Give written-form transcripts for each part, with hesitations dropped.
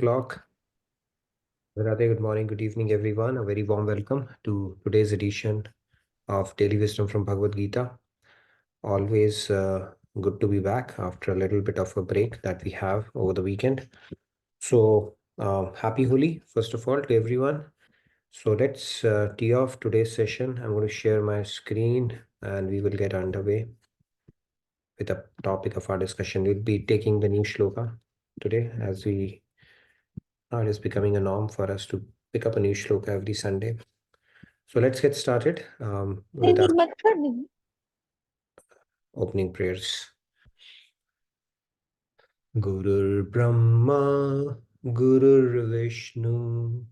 o'clock. Radhe, good morning, good evening, everyone. A very warm welcome to today's edition of Daily Wisdom from Bhagavad Gita. Always good to be back after a little bit of a break that we have over the weekend. So, happy Holi, first of all, to everyone. So, let's tee off today's session. I'm going to share my screen and we will get underway with the topic of our discussion. We'll be taking the new shloka today as we it is becoming a norm for us to pick up a new shloka every Sunday. So let's get started with our opening prayers. Gurur Brahma, Gurur Vishnu,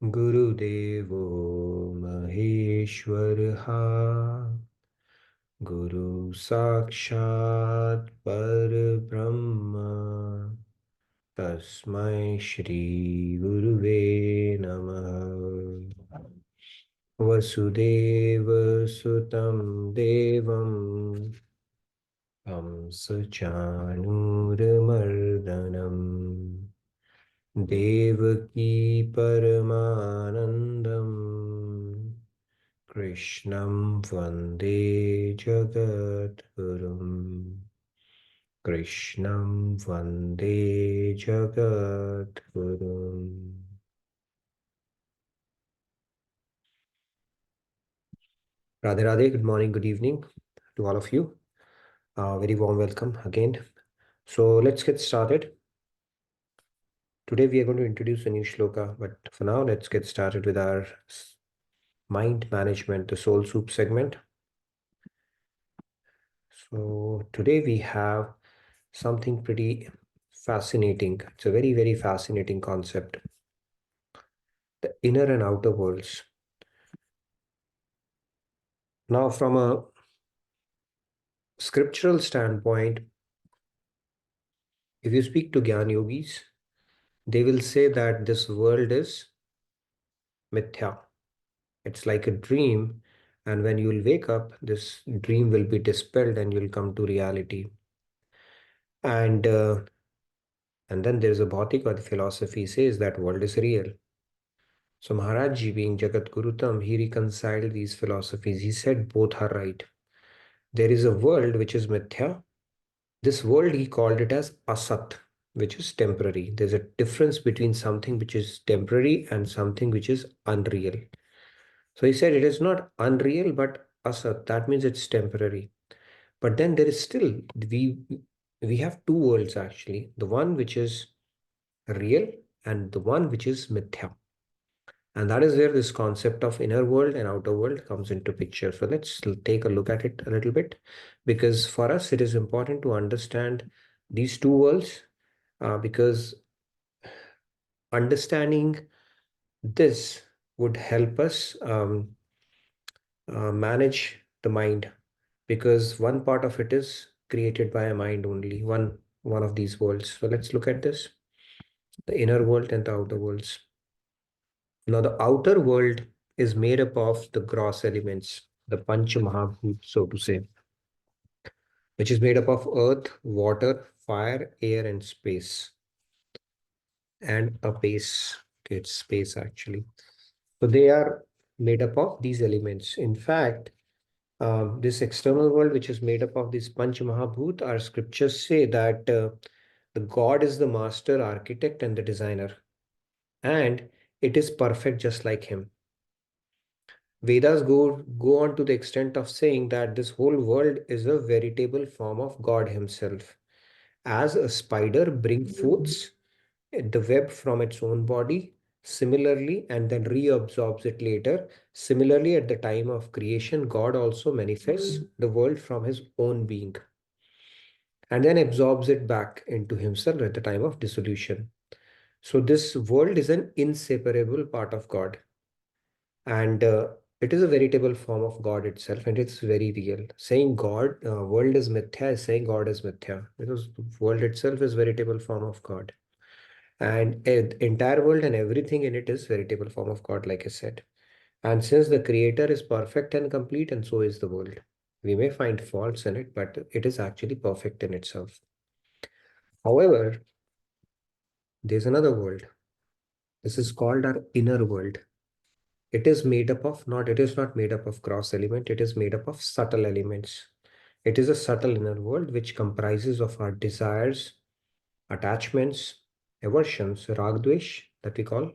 Guru Devo Maheshwaraha, Guru Sakshat Parabrahma, Tasmai Shri Guruve Namah. Vasudeva Sutam Devam Hamsachanuramardanam Devaki Paramanandam Krishnam Vande Jagadgurum Krishnam Vande Jagadgurum. Radhe Radhe, good morning, good evening to all of you. Very warm welcome again. So let's get started. Today we are going to introduce a new shloka, but for now let's get started with our mind management, the soul soup segment. So today we have something pretty fascinating. It's a very, very fascinating concept. The inner and outer worlds. Now, from a scriptural standpoint, if you speak to Gyan Yogis, they will say that this world is mithya. It's like a dream, and when you'll wake up, this dream will be dispelled and you'll come to reality. And then there's a Bhautika, the philosophy says that world is real. So Maharaj Ji, being Jagat Gurutam, he reconciled these philosophies. He said both are right. There is a world which is mithya. This world he called it as asat, which is temporary. There's a difference between something which is temporary and something which is unreal. So he said it is not unreal, but asat. That means it's temporary. But then there is still, we have two worlds actually. The one which is real and the one which is mithya. And that is where this concept of inner world and outer world comes into picture. So let's take a look at it a little bit, because for us it is important to understand these two worlds, because understanding this would help us manage the mind, because one part of it is created by a mind only, one of these worlds. So let's look at this, the inner world and the outer worlds. Now, the outer world is made up of the gross elements, the Panch Mahabhut, so to say, which is made up of earth, water, fire, air, and space. And a base. Okay, it's space actually. So they are made up of these elements. In fact, this external world, which is made up of these Panch Mahabhut, our scriptures say that the God is the master architect and the designer, and it is perfect just like him. Vedas go on to the extent of saying that this whole world is a veritable form of God himself. As a spider brings forth the web from its own body, similarly, and then reabsorbs it later. Similarly, at the time of creation, God also manifests the world from his own being and then absorbs it back into himself at the time of dissolution. So this world is an inseparable part of God. And it is a veritable form of God itself, and it's very real. Saying God, world is mithya, is saying God is mithya, because the world itself is veritable form of God. And the entire world and everything in it is veritable form of God, like I said. And since the creator is perfect and complete, and so is the world. We may find faults in it, but it is actually perfect in itself. However, there's another world. This is called our inner world. It is made up of not, it is not made up of gross element, it is made up of subtle elements. It is a subtle inner world which comprises of our desires, attachments, aversions, ragdvesh that we call,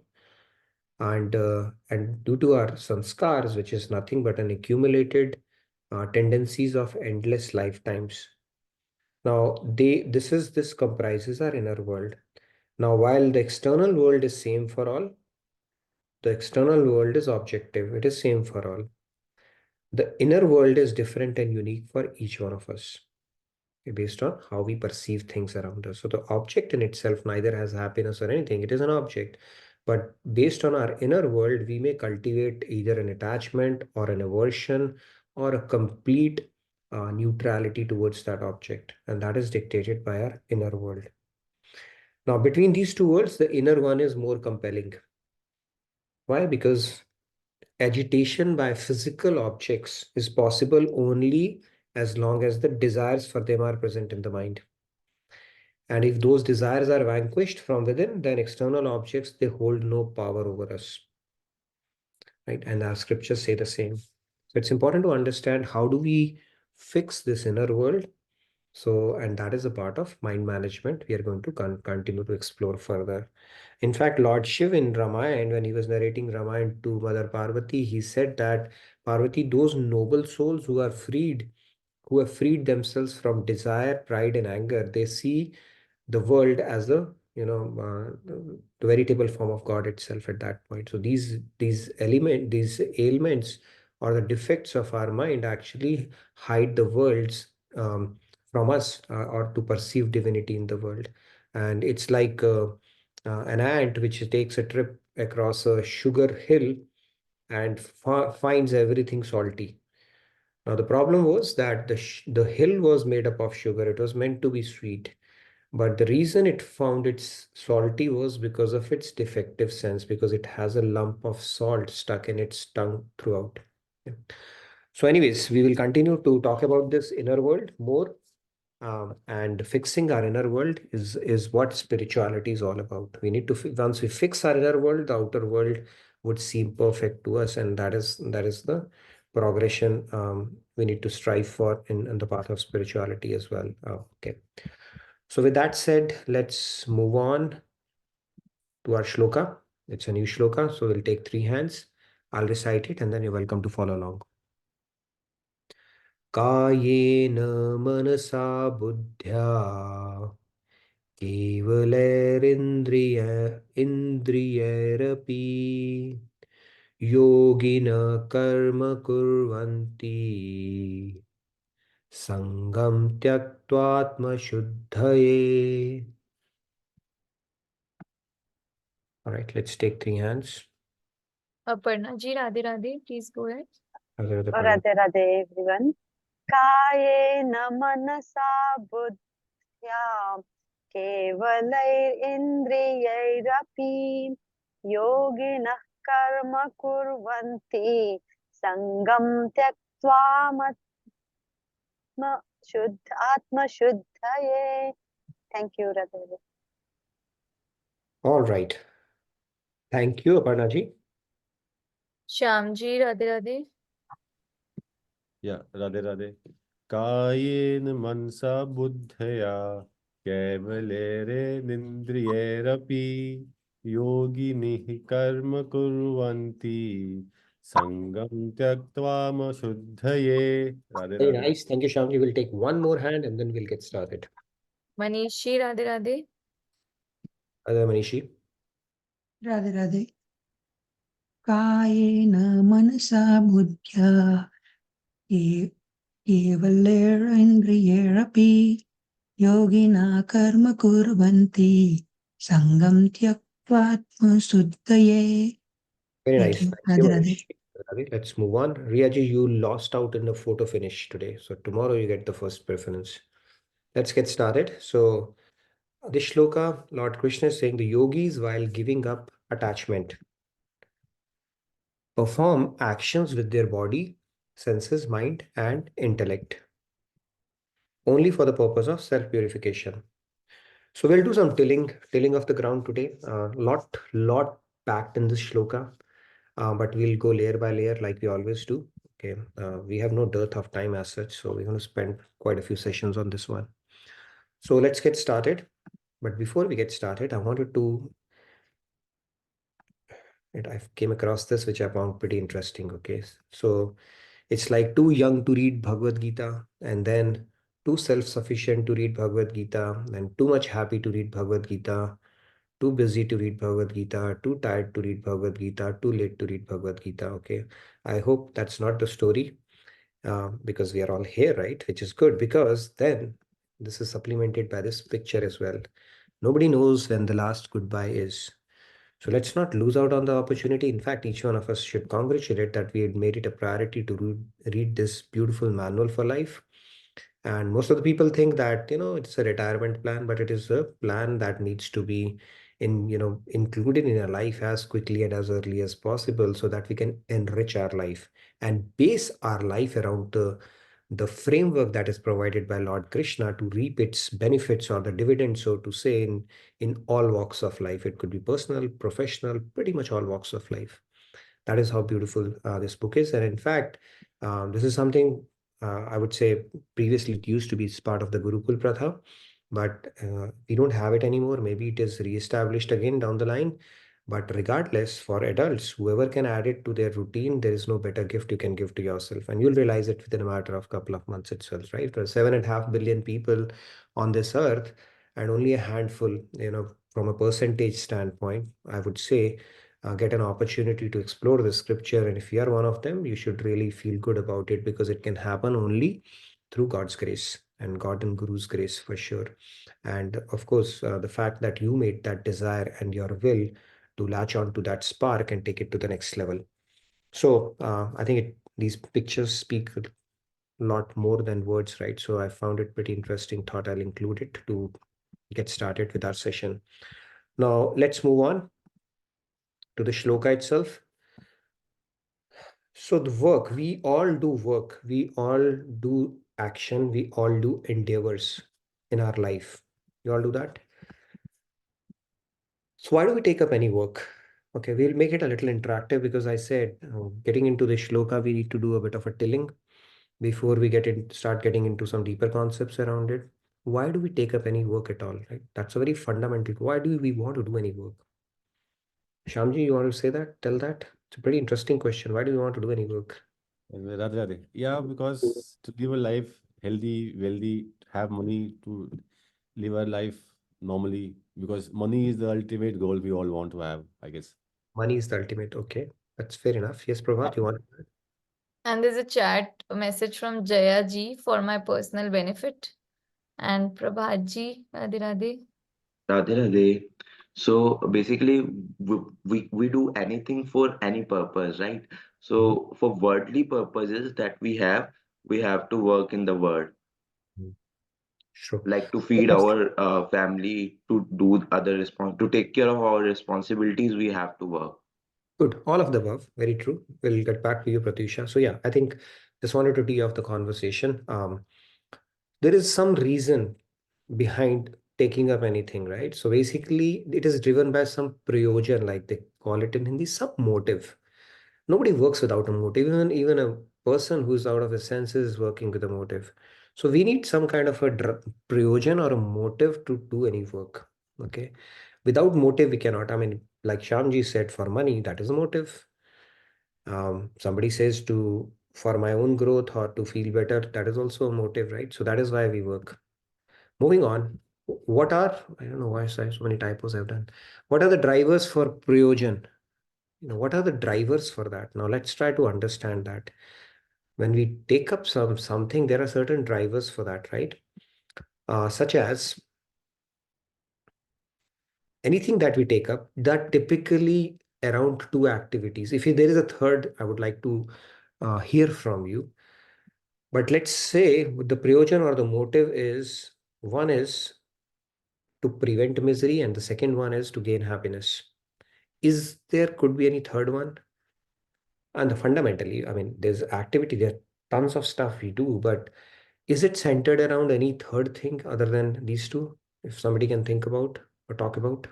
and due to our sanskars, which is nothing but an accumulated tendencies of endless lifetimes. Now, this comprises our inner world. Now, while the external world is same for all, the external world is objective. It is same for all. The inner world is different and unique for each one of us, based on how we perceive things around us. So the object in itself neither has happiness or anything. It is an object. But based on our inner world, we may cultivate either an attachment or an aversion or a complete neutrality towards that object. And that is dictated by our inner world. Now, between these two worlds, the inner one is more compelling. Why? Because agitation by physical objects is possible only as long as the desires for them are present in the mind. And if those desires are vanquished from within, then external objects, they hold no power over us. Right? And our scriptures say the same. So it's important to understand how do we fix this inner world. So, and that is a part of mind management we are going to continue to explore further. In fact, Lord Shiv in Ramayana, when he was narrating Ramayana to Mother Parvati, he said that Parvati, those noble souls who are freed, who have freed themselves from desire, pride, and anger, they see the world as the veritable form of God itself at that point. So these ailments or the defects of our mind actually hide the worlds from us, or to perceive divinity in the world. And it's like an ant which takes a trip across a sugar hill and finds everything salty. Now the problem was that the hill was made up of sugar. It was meant to be sweet, but the reason it found its salty was because of its defective sense, because it has a lump of salt stuck in its tongue throughout. Yeah. So, anyways, we will continue to talk about this inner world more. And fixing our inner world is what spirituality is all about. We need to once we fix our inner world, the outer world would seem perfect to us, and that is the progression we need to strive for in the path of spirituality as well. Okay. So with that said, let's move on to our shloka. It's a new shloka, so we'll take three hands. I'll recite it and then you're welcome to follow along. Kayena manasa buddhya kevalairindraya indriyarapi yogina karma kurvanti sangam tyaktvatma shuddhaye. All right, let's take three hands. Aparna ji, Radhe Radhe, please go ahead. Radhe Radhe everyone. Kayena manasa buddhya kevalairindrayairapi yoginah karma kurvanti sangam tyaktva atma shuddhaye. Thank you, Radhe. All right. Thank you, Aparna ji. Shyam ji, Radhe Radhe. Yeah, Radhe Radhe. Kayen mansa buddhaya kevalere nindriyerapi yogini karma kurvanti sangam tyaktva shuddhaye. Radhe Very Radhe. nice. Thank you, Shyamji. We'll take one more hand and then we'll get started. Manish ji, Radhe Radhe. Other Manishi. Radhe Radhe. Kayena manasa buddhya kevalairindrayairapi yogina karma kurvanti sangam tyaktvatma suddhaye. Very Thank nice. you. Thank you, Radhe Radhe. Manishi. Radhe. Let's move on. Riyaji, you lost out in the photo finish today. So tomorrow you get the first preference. Let's get started. So this shloka, Lord Krishna is saying the yogis, while giving up attachment, perform actions with their body, senses, mind, and intellect, only for the purpose of self-purification. So we'll do some tilling of the ground today. Lot packed in this shloka, but we'll go layer by layer like we always do. Okay, we have no dearth of time as such, so we're going to spend quite a few sessions on this one. So let's get started. But before we get started, I wanted to. I came across this, which I found pretty interesting. Okay, so it's like too young to read Bhagavad Gita, and then too self-sufficient to read Bhagavad Gita, and too much happy to read Bhagavad Gita, too busy to read Bhagavad Gita, too tired to read Bhagavad Gita, too late to read Bhagavad Gita. Okay, I hope that's not the story, because we are all here, right? Which is good, because then this is supplemented by this picture as well. Nobody knows when the last goodbye is. So let's not lose out on the opportunity. In fact, each one of us should congratulate that we had made it a priority to read this beautiful manual for life. And most of the people think that, it's a retirement plan, but it is a plan that needs to be included in our life as quickly and as early as possible so that we can enrich our life and base our life around the framework that is provided by Lord Krishna to reap its benefits or the dividends, so to say, in all walks of life. It could be personal, professional, pretty much all walks of life. That is how beautiful this book is. And in fact, this is something I would say previously it used to be part of the Gurukul Pratha, but we don't have it anymore. Maybe it is reestablished again down the line. But regardless, for adults, whoever can add it to their routine, there is no better gift you can give to yourself. And you'll realize it within a matter of a couple of months itself, right? There are 7.5 billion people on this earth, and only a handful, from a percentage standpoint, I would say, get an opportunity to explore the scripture. And if you are one of them, you should really feel good about it, because it can happen only through God's grace and God and Guru's grace for sure. And of course, the fact that you made that desire and your will to latch on to that spark and take it to the next level. So I think these pictures speak a lot more than words, right? So I found it pretty interesting. Thought I'll include it to get started with our session. Now let's move on to the shloka itself. So the work, we all do work, we all do action, we all do endeavors in our life. You all do that. So why do we take up any work? Okay, we'll make it a little interactive, because I said getting into the shloka, we need to do a bit of a tilling before we start getting into some deeper concepts around it. Why do we take up any work at all, right? That's a very fundamental. Why do we want to do any work? Shamji, you want to say that? Tell that. It's a pretty interesting question. Why do we want to do any work? Radhe Radhe. Yeah, because to live a life healthy, wealthy, have money to live our life normally, because money is the ultimate goal we all want to have, I guess. Money is the ultimate. Okay, that's fair enough. Yes, Prabhat, you want? And there's a chat message from Jaya ji for my personal benefit. And Prabhat ji, Radhe Radhe. Radhe Radhe. So basically, we do anything for any purpose, right? So for worldly purposes that we have to work in the world, Sure. like to feed our family, to do to take care of our responsibilities, we have to work. Good. All of the above. Very true. We'll get back to you, Pratyusha. So yeah, I think just wanted to tee off the conversation. There is some reason behind taking up anything, right? So basically, it is driven by some prayojan, like they call it in Hindi, some motive. Nobody works without a motive. Even a person who's out of his senses is working with a motive. So we need some kind of a prayojan or a motive to do any work. Okay. Without motive, we cannot. I mean, like Shamji said, for money, that is a motive. Somebody says for my own growth or to feel better, that is also a motive, right? So that is why we work. Moving on, I don't know why so many typos I've done. What are the drivers for prayojan? What are the drivers for that? Now let's try to understand that. When we take up something, there are certain drivers for that, right? Such as anything that we take up, that typically around two activities. If there is a third, I would like to hear from you. But let's say the prayojan or the motive is, one is to prevent misery and the second one is to gain happiness. Could be any third one? And fundamentally, I mean, there's activity, there are tons of stuff we do, but is it centered around any third thing other than these two? If somebody can think about or talk about,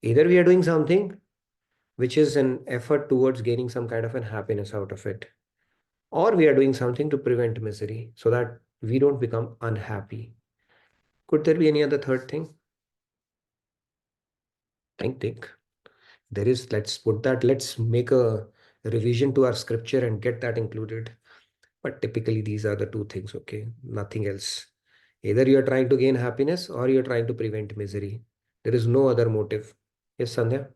either we are doing something which is an effort towards gaining some kind of an happiness out of it, or we are doing something to prevent misery so that we don't become unhappy. Could there be any other third thing? Think. There is, let's put that, let's make a revision to our scripture and get that included. But typically, these are the two things, okay? Nothing else. Either you're trying to gain happiness or you're trying to prevent misery. There is no other motive. Yes, Sandhya?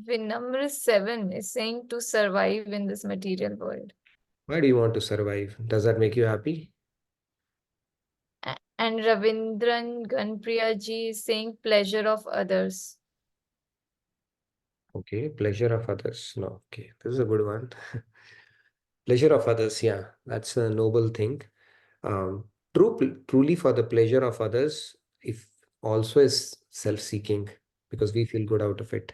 Vinamra 7 is saying to survive in this material world. Why do you want to survive? Does that make you happy? And Ravindran Ganpriya ji is saying pleasure of others. Okay, pleasure of others. No, okay, this is a good one. Pleasure of others, yeah, that's a noble thing. Um, truly for the pleasure of others, if also is self-seeking because we feel good out of it.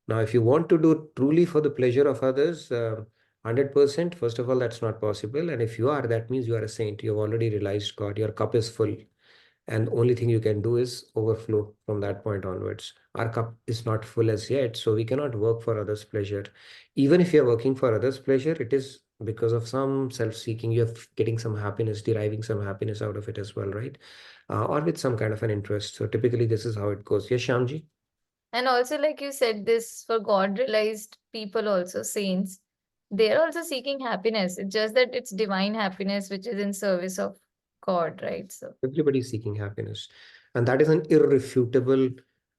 Now, if you want to do truly for the pleasure of others, 100%, first of all, that's not possible. And if you are, that means you are a saint. You've already realized God. Your cup is full. And the only thing you can do is overflow from that point onwards. Our cup is not full as yet, so we cannot work for others' pleasure. Even if you're working for others' pleasure, it is because of some self-seeking. You're getting some happiness, deriving some happiness out of it as well, right? Or with some kind of an interest. So typically, this is how it goes. Yes, Shyamji? And also, like you said, this for God realized people also, saints, they're also seeking happiness. It's just that it's divine happiness which is in service of God, right? So Everybody is seeking happiness. And that is an irrefutable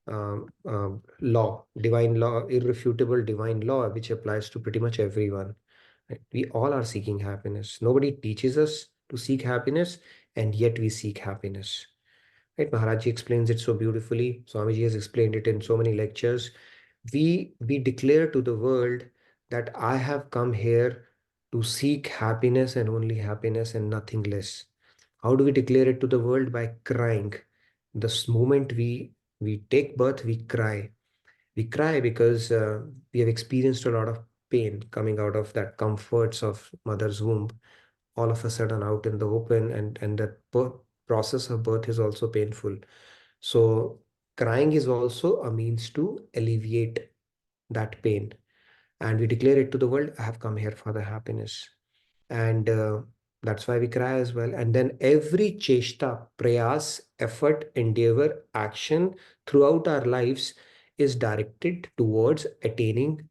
law, irrefutable divine law, which applies to pretty much everyone. Right? We all are seeking happiness. Nobody teaches us to seek happiness, and yet we seek happiness. Right? Maharaji explains it so beautifully. Swamiji has explained it in so many lectures. We declare to the world that I have come here to seek happiness and only happiness and nothing less. How do we declare it to the world? By crying. This moment we take birth, we cry. We cry because we have experienced a lot of pain coming out of that comforts of mother's womb. All of a sudden, out in the open, and that process of birth is also painful. So, crying is also a means to alleviate that pain, and we declare it to the world. I have come here for the happiness, and that's why we cry as well. And then every cheshta, prayas, effort, endeavor, action throughout our lives is directed towards attaining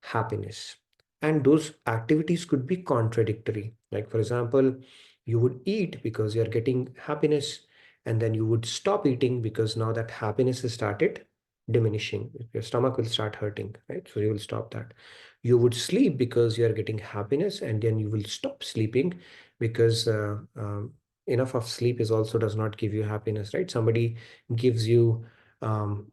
happiness. And those activities could be contradictory. Like, for example, you would eat because you're getting happiness, and then you would stop eating because now that happiness has started diminishing. Your stomach will start hurting, right? So you will stop that. You would sleep because you are getting happiness, and then you will stop sleeping because enough of sleep is also does not give you happiness, right? Somebody gives you um,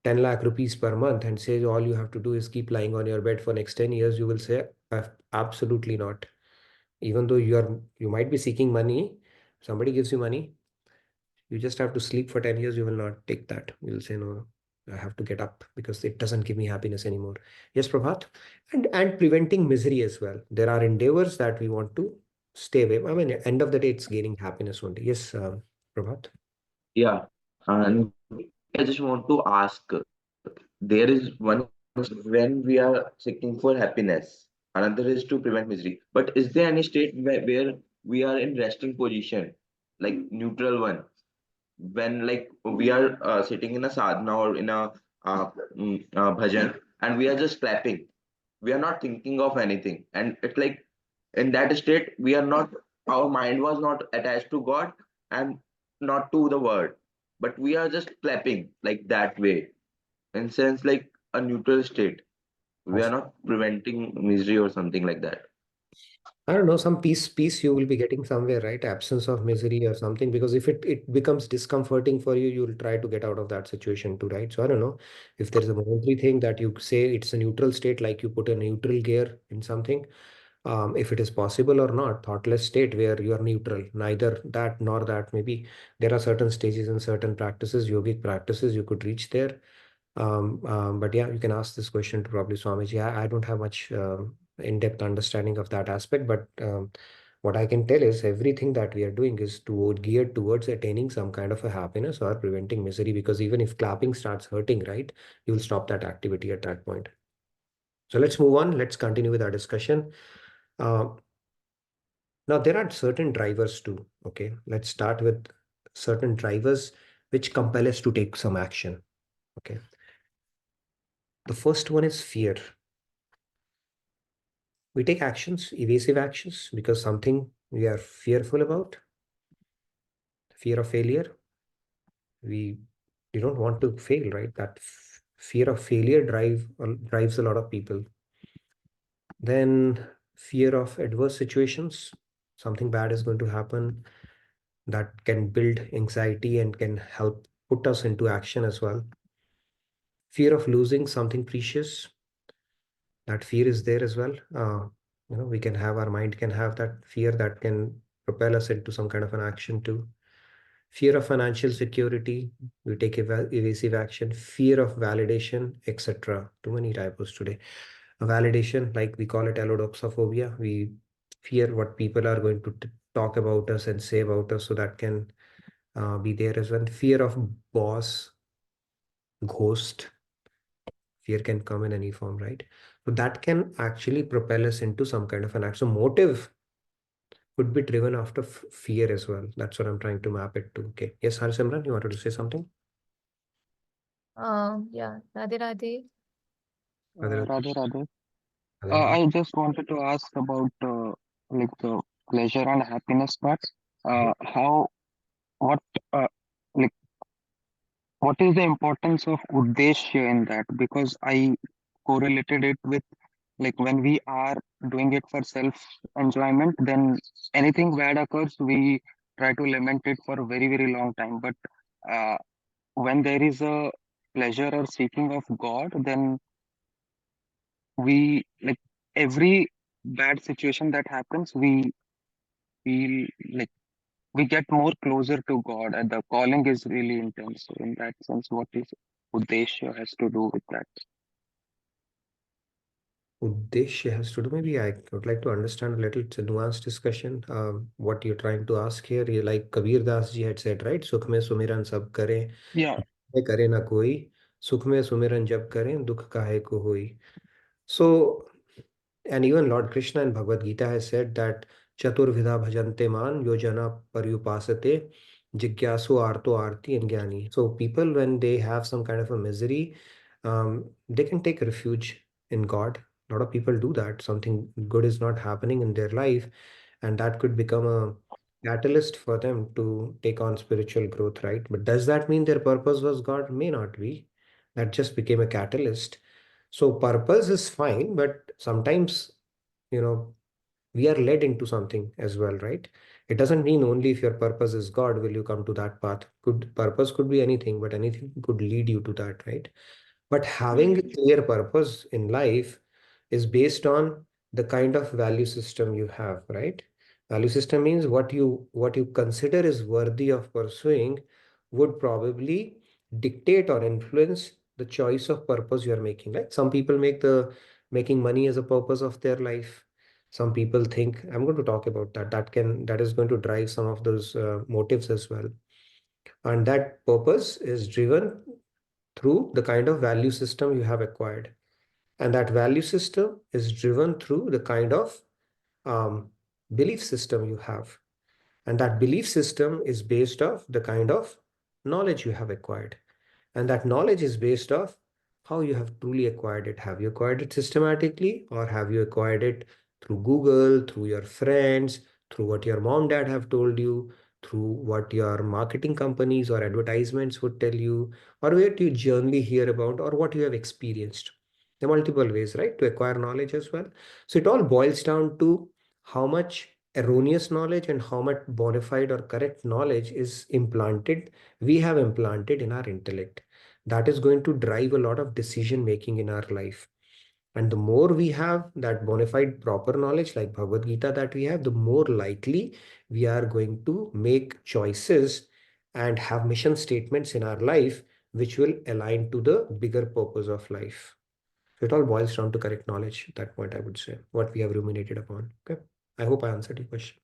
10 lakh rupees per month and says all you have to do is keep lying on your bed for next 10 years, you will say absolutely not. Even though you might be seeking money, somebody gives you money, you just have to sleep for 10 years, you will not take that. You will say, no, I have to get up because it doesn't give me happiness anymore. Yes, Prabhat. And preventing misery as well. There are endeavors that we want to stay away. I mean, end of the day, it's gaining happiness only. Yes, Prabhat. Yeah, and I just want to ask, there is one when we are seeking for happiness, another is to prevent misery. But is there any state where we are in resting position, like neutral one, when like we are sitting in a sadhana or in a bhajan, and we are just clapping, we are not thinking of anything, and it's like in that state we are not, our mind was not attached to God and not to the word, but we are just clapping like that way, in sense like a neutral state. We are not preventing misery or something like that. I don't know, some peace you will be getting somewhere, right? Absence of misery or something. Because if it becomes discomforting for you, you'll try to get out of that situation too, right? So I don't know if there's a momentary thing that you say it's a neutral state, like you put a neutral gear in something. If it is possible or not, thoughtless state where you are neutral, neither that nor that. Maybe there are certain stages and certain practices, yogic practices, you could reach there. But yeah, you can ask this question to probably Swamiji. I don't have much in-depth understanding of that aspect, but What I can tell is everything that we are doing is geared towards attaining some kind of a happiness or preventing misery, because even if clapping starts hurting, right, you will stop that activity at that point. So let's move on. Let's continue with our discussion. Now, there are certain drivers too. Okay, let's start with certain drivers which compel us to take some action. Okay, the first one is fear. We take actions, evasive actions, because something we are fearful about, fear of failure. We don't want to fail, right? That fear of failure drives a lot of people. Then fear of adverse situations. Something bad is going to happen, that can build anxiety and can help put us into action as well. Fear of losing something precious. That fear is there as well. We can have, our mind can have that fear that can propel us into some kind of an action too. Fear of financial security, we take evasive action. Fear of validation, etc. Too many typos today. Validation, like we call it allodoxophobia. We fear what people are going to talk about us and say about us, so that can be there as well. Fear of boss, ghost. Fear can come in any form, right? So that can actually propel us into some kind of an act. So motive could be driven after fear as well. That's what I'm trying to map it to. Okay. Yes, Harisimran, you wanted to say something? Yeah, Radhe Radhe. Other Radhe Radhe. other- I just wanted to ask about like the pleasure and happiness part. How what uh, like what is the importance of uddeshya in that? Because I correlated it with like when we are doing it for self enjoyment, then anything bad occurs, we try to lament it for a very very long time. But uh, when there is a pleasure or seeking of God, then we like every bad situation that happens, we feel like we get more closer to God, and the calling is really intense. So in that sense, what is Uddeshya has to do with that? Uddeshya has to do. Maybe I would like to understand a little. It's a nuanced discussion. What you're trying to ask here, you like Kabir Das ji had said, right? Sukh mein sumiran sab kare, Yeah, करे ना कोई, सुख में सुमिरन जब करें दुख काहे को होई. So, and even Lord Krishna in Bhagavad Gita has said that Chaturvidha bhajante man yojana paryupasate jigyasu arto arti and jnani. So people, when they have some kind of a misery, they can take refuge in God. A lot of people do that. Something good is not happening in their life, and that could become a catalyst for them to take on spiritual growth, right? But does that mean their purpose was God? May not be. That just became a catalyst. So purpose is fine, but sometimes, you know, we are led into something as well, right? It doesn't mean only if your purpose is God will you come to that path. Purpose could be anything, but anything could lead you to that, right? But having a clear purpose in life is based on the kind of value system you have, right? Value system means what you consider is worthy of pursuing would probably dictate or influence the choice of purpose you are making. Like some people make the making money as a purpose of their life. Some people think, I'm going to talk about that. That is going to drive some of those motives as well. And that purpose is driven through the kind of value system you have acquired. And that value system is driven through the kind of um, belief system you have. And that belief system is based off the kind of knowledge you have acquired. And that knowledge is based off how you have truly acquired it. Have you acquired it systematically, or have you acquired it through Google, through your friends, through what your mom, dad have told you, through what your marketing companies or advertisements would tell you, or what you generally hear about, or what you have experienced? There are multiple ways, right, to acquire knowledge as well. So it all boils down to how much erroneous knowledge and how much bona fide or correct knowledge is implanted, we have implanted in our intellect. That is going to drive a lot of decision making in our life. And the more we have that bona fide proper knowledge, like Bhagavad Gita, that we have, the more likely we are going to make choices and have mission statements in our life which will align to the bigger purpose of life. So it all boils down to correct knowledge at that point, I would say, what we have ruminated upon. Okay. I hope I answered your question.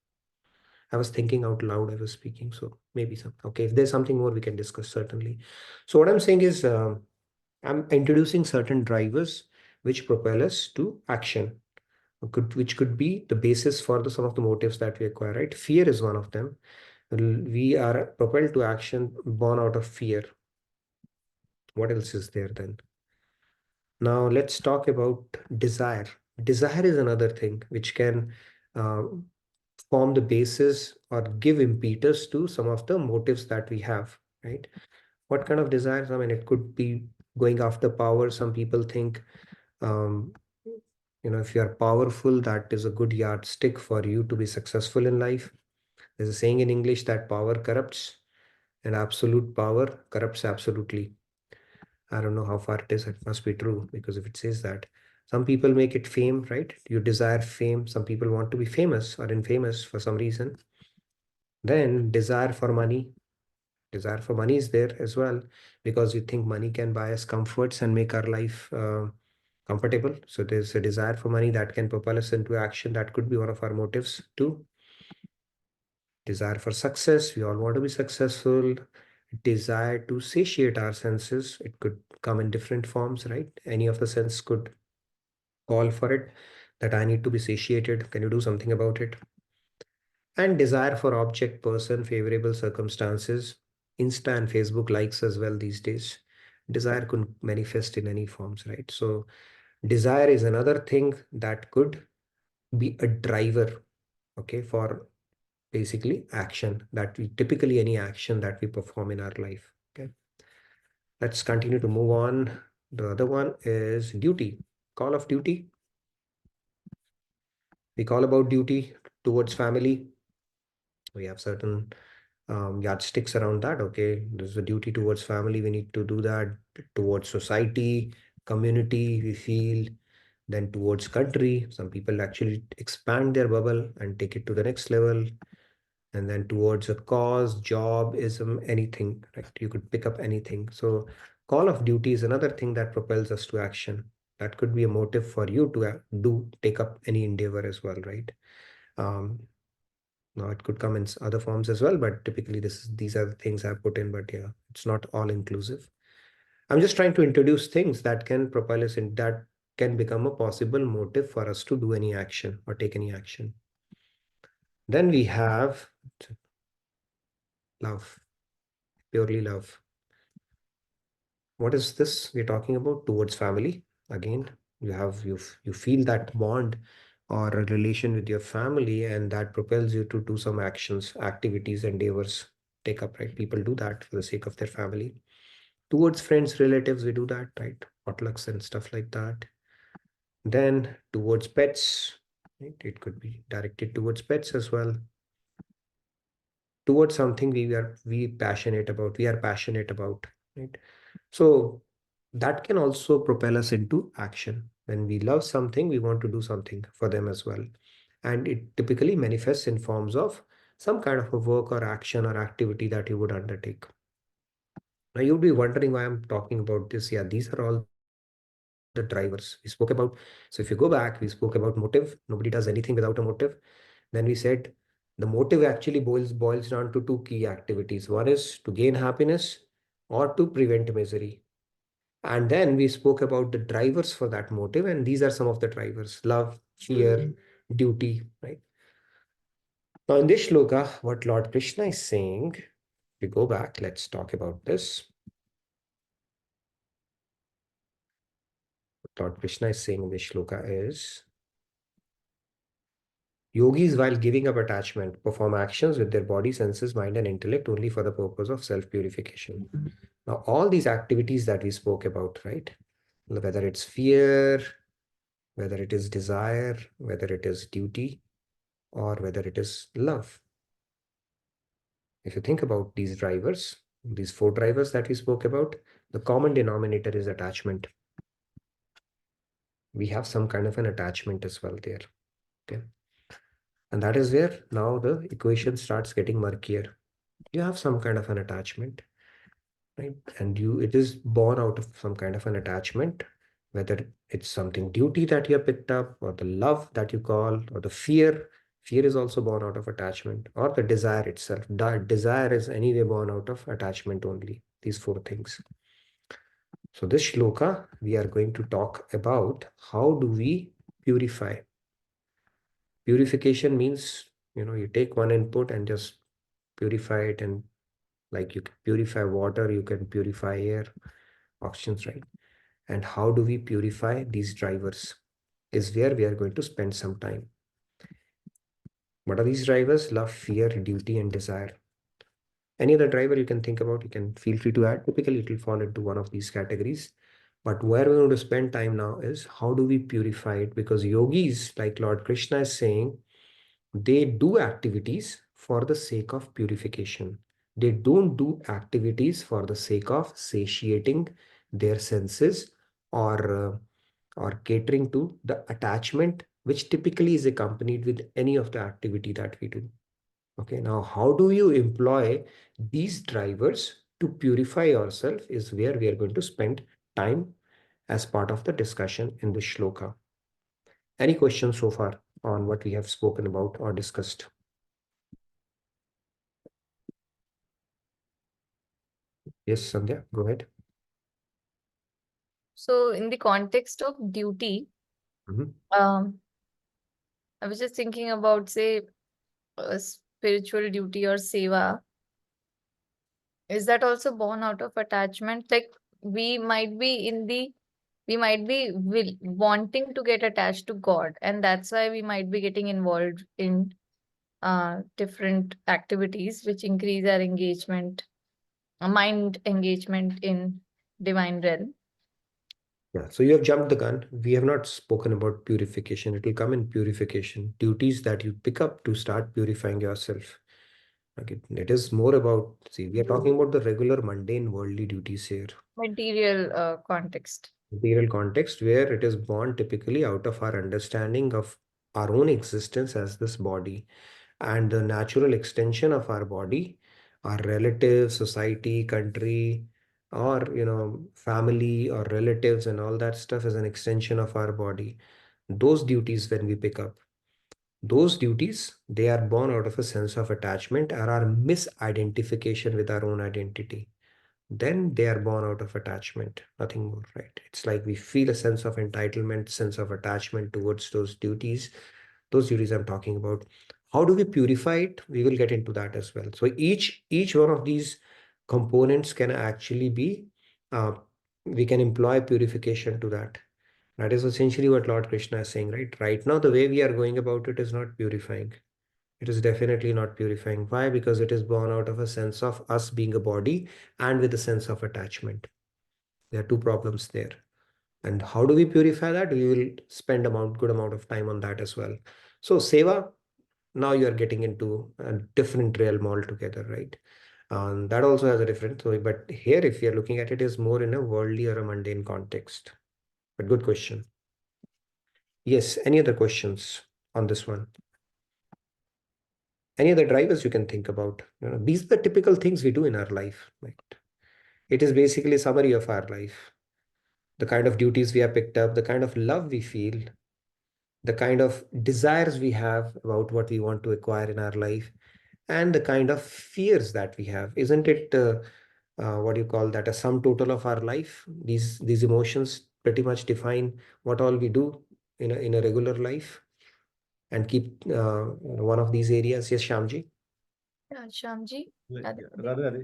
I was thinking out loud, I was speaking, so maybe some. Okay, if there's something more, we can discuss certainly. So what I'm saying is, I'm introducing certain drivers which propel us to action, which could be the basis for some of the motives that we acquire, right? Fear is one of them. We are propelled to action born out of fear. What else is there then? Now let's talk about desire. Desire is another thing which can uh, form the basis or give impetus to some of the motives that we have, right? What kind of desires? I mean, it could be going after power. Some people think, um, if you are powerful, that is a good yardstick for you to be successful in life. There's a saying in English that power corrupts, and absolute power corrupts absolutely. I don't know how far it is. It must be true, because if it says that, some people make it fame, right? You desire fame. Some people want to be famous or infamous for some reason. Then desire for money. Desire for money is there as well, because we think money can buy us comforts and make our life comfortable. So there's a desire for money that can propel us into action. That could be one of our motives too. Desire for success. We all want to be successful. Desire to satiate our senses. It could come in different forms, right? Any of the sense could call for it, that I need to be satiated. Can you do something about it? And desire for object, person, favorable circumstances. Insta and Facebook likes as well these days. Desire could manifest in any forms, right? So desire is another thing that could be a driver, okay, for basically action, that we typically any action that we perform in our life. Okay, let's continue to move on. The other one is duty. Call of duty. We call about duty towards family. We have certain yardsticks around that. Okay, there's a duty towards family. We need to do that. Towards society, community, we feel. Then towards country, some people actually expand their bubble and take it to the next level. And then towards a cause, job, ism, anything, right? You could pick up anything. So call of duty is another thing that propels us to action. That could be a motive for you to take up any endeavor as well, right? Um, Now it could come in other forms as well, but typically these are the things I put in, but yeah, it's not all inclusive. I'm just trying to introduce things that can propel us in, that can become a possible motive for us to do any action or take any action. Then we have love, purely love. What is this we're talking about? Towards family. Again, you feel that bond or a relation with your family, and that propels you to do some actions, activities, endeavors, take up, right? People do that for the sake of their family. Towards friends, relatives, we do that, right? Potlucks and stuff like that. Then towards pets, right? It could be directed towards pets as well. Towards something we are passionate about, right? So that can also propel us into action. When we love something, we want to do something for them as well. And it typically manifests in forms of some kind of a work or action or activity that you would undertake. Now you'll be wondering why I'm talking about this. Yeah, these are all the drivers we spoke about. So if you go back, we spoke about motive. Nobody does anything without a motive. Then we said the motive actually boils down to two key activities. One is to gain happiness or to prevent misery. And then we spoke about the drivers for that motive, and these are some of the drivers: love, fear, duty, right? Now, in this shloka, what Lord Krishna is saying, we go back, let's talk about this. What Lord Krishna is saying in this shloka is, yogis, while giving up attachment, perform actions with their body, senses, mind, and intellect only for the purpose of self-purification. Now, all these activities that we spoke about, right? Whether it's fear, whether it is desire, whether it is duty, or whether it is love. If you think about these drivers, these four drivers that we spoke about, the common denominator is attachment. We have some kind of an attachment as well there. Okay. And that is where now the equation starts getting murkier. You have some kind of an attachment, right? And it is born out of some kind of an attachment, whether it's something duty that you have picked up, or the love that you call, or the fear Fear is also born out of attachment, or the desire itself. Desire is anyway born out of attachment only. These four things. So this shloka, we are going to talk about how do we purify. Purification means, you take one input and just purify it, and like you can purify water, you can purify air, oxygen, right? And how do we purify these drivers is where we are going to spend some time. What are these drivers? Love, fear, duty, and desire. Any other driver you can think about, you can feel free to add. Typically, it will fall into one of these categories. But where we're going to spend time now is how do we purify it? Because yogis, like Lord Krishna is saying, they do activities for the sake of purification. They don't do activities for the sake of satiating their senses or catering to the attachment, which typically is accompanied with any of the activity that we do. Okay, now how do you employ these drivers to purify yourself is where we are going to spend time as part of the discussion in this shloka. Any questions so far on what we have spoken about or discussed? Yes, Sandhya, go ahead. So in the context of duty, Mhm. I was just thinking about, say, a spiritual duty or seva. Is that also born out of attachment? Like we might be wanting to get attached to God, and that's why we might be getting involved in different activities which increase our engagement, mind engagement in divine realm. Yeah, so you have jumped the gun. We have not spoken about purification. It will come in purification, duties that you pick up to start purifying yourself. Okay, it is more about, see, we are talking about the regular mundane worldly duties here. Material context. Material context where it is born typically out of our understanding of our own existence as this body and the natural extension of our body, our relative, society, country, or family or relatives and all that stuff is an extension of our body. Those duties, when we pick up, those duties, they are born out of a sense of attachment or our misidentification with our own identity. Then they are born out of attachment, nothing more, right? It's like we feel a sense of entitlement, sense of attachment towards those duties. Those duties I'm talking about. How do we purify it? We will get into that as well. So each one of these components can actually be, we can employ purification to that. That is essentially what Lord Krishna is saying, right? Right now, the way we are going about it is not purifying. It is definitely not purifying. Why? Because it is born out of a sense of us being a body and with a sense of attachment. There are two problems there. And how do we purify that? We will spend good amount of time on that as well. So seva, now you are getting into a different realm altogether, right? That also has a different. So, but here, if you're looking at it, is more in a worldly or a mundane context. But good question. Yes. Any other questions on this one? Any other drivers you can think about? These are the typical things we do in our life. Right? It is basically a summary of our life. The kind of duties we have picked up, the kind of love we feel, the kind of desires we have about what we want to acquire in our life, and the kind of fears that we have. Isn't it what do you call that, a sum total of our life? These emotions pretty much define what all we do in a regular life and keep one of these areas. Yes, Shamji. Yeah, Shamji. Rather,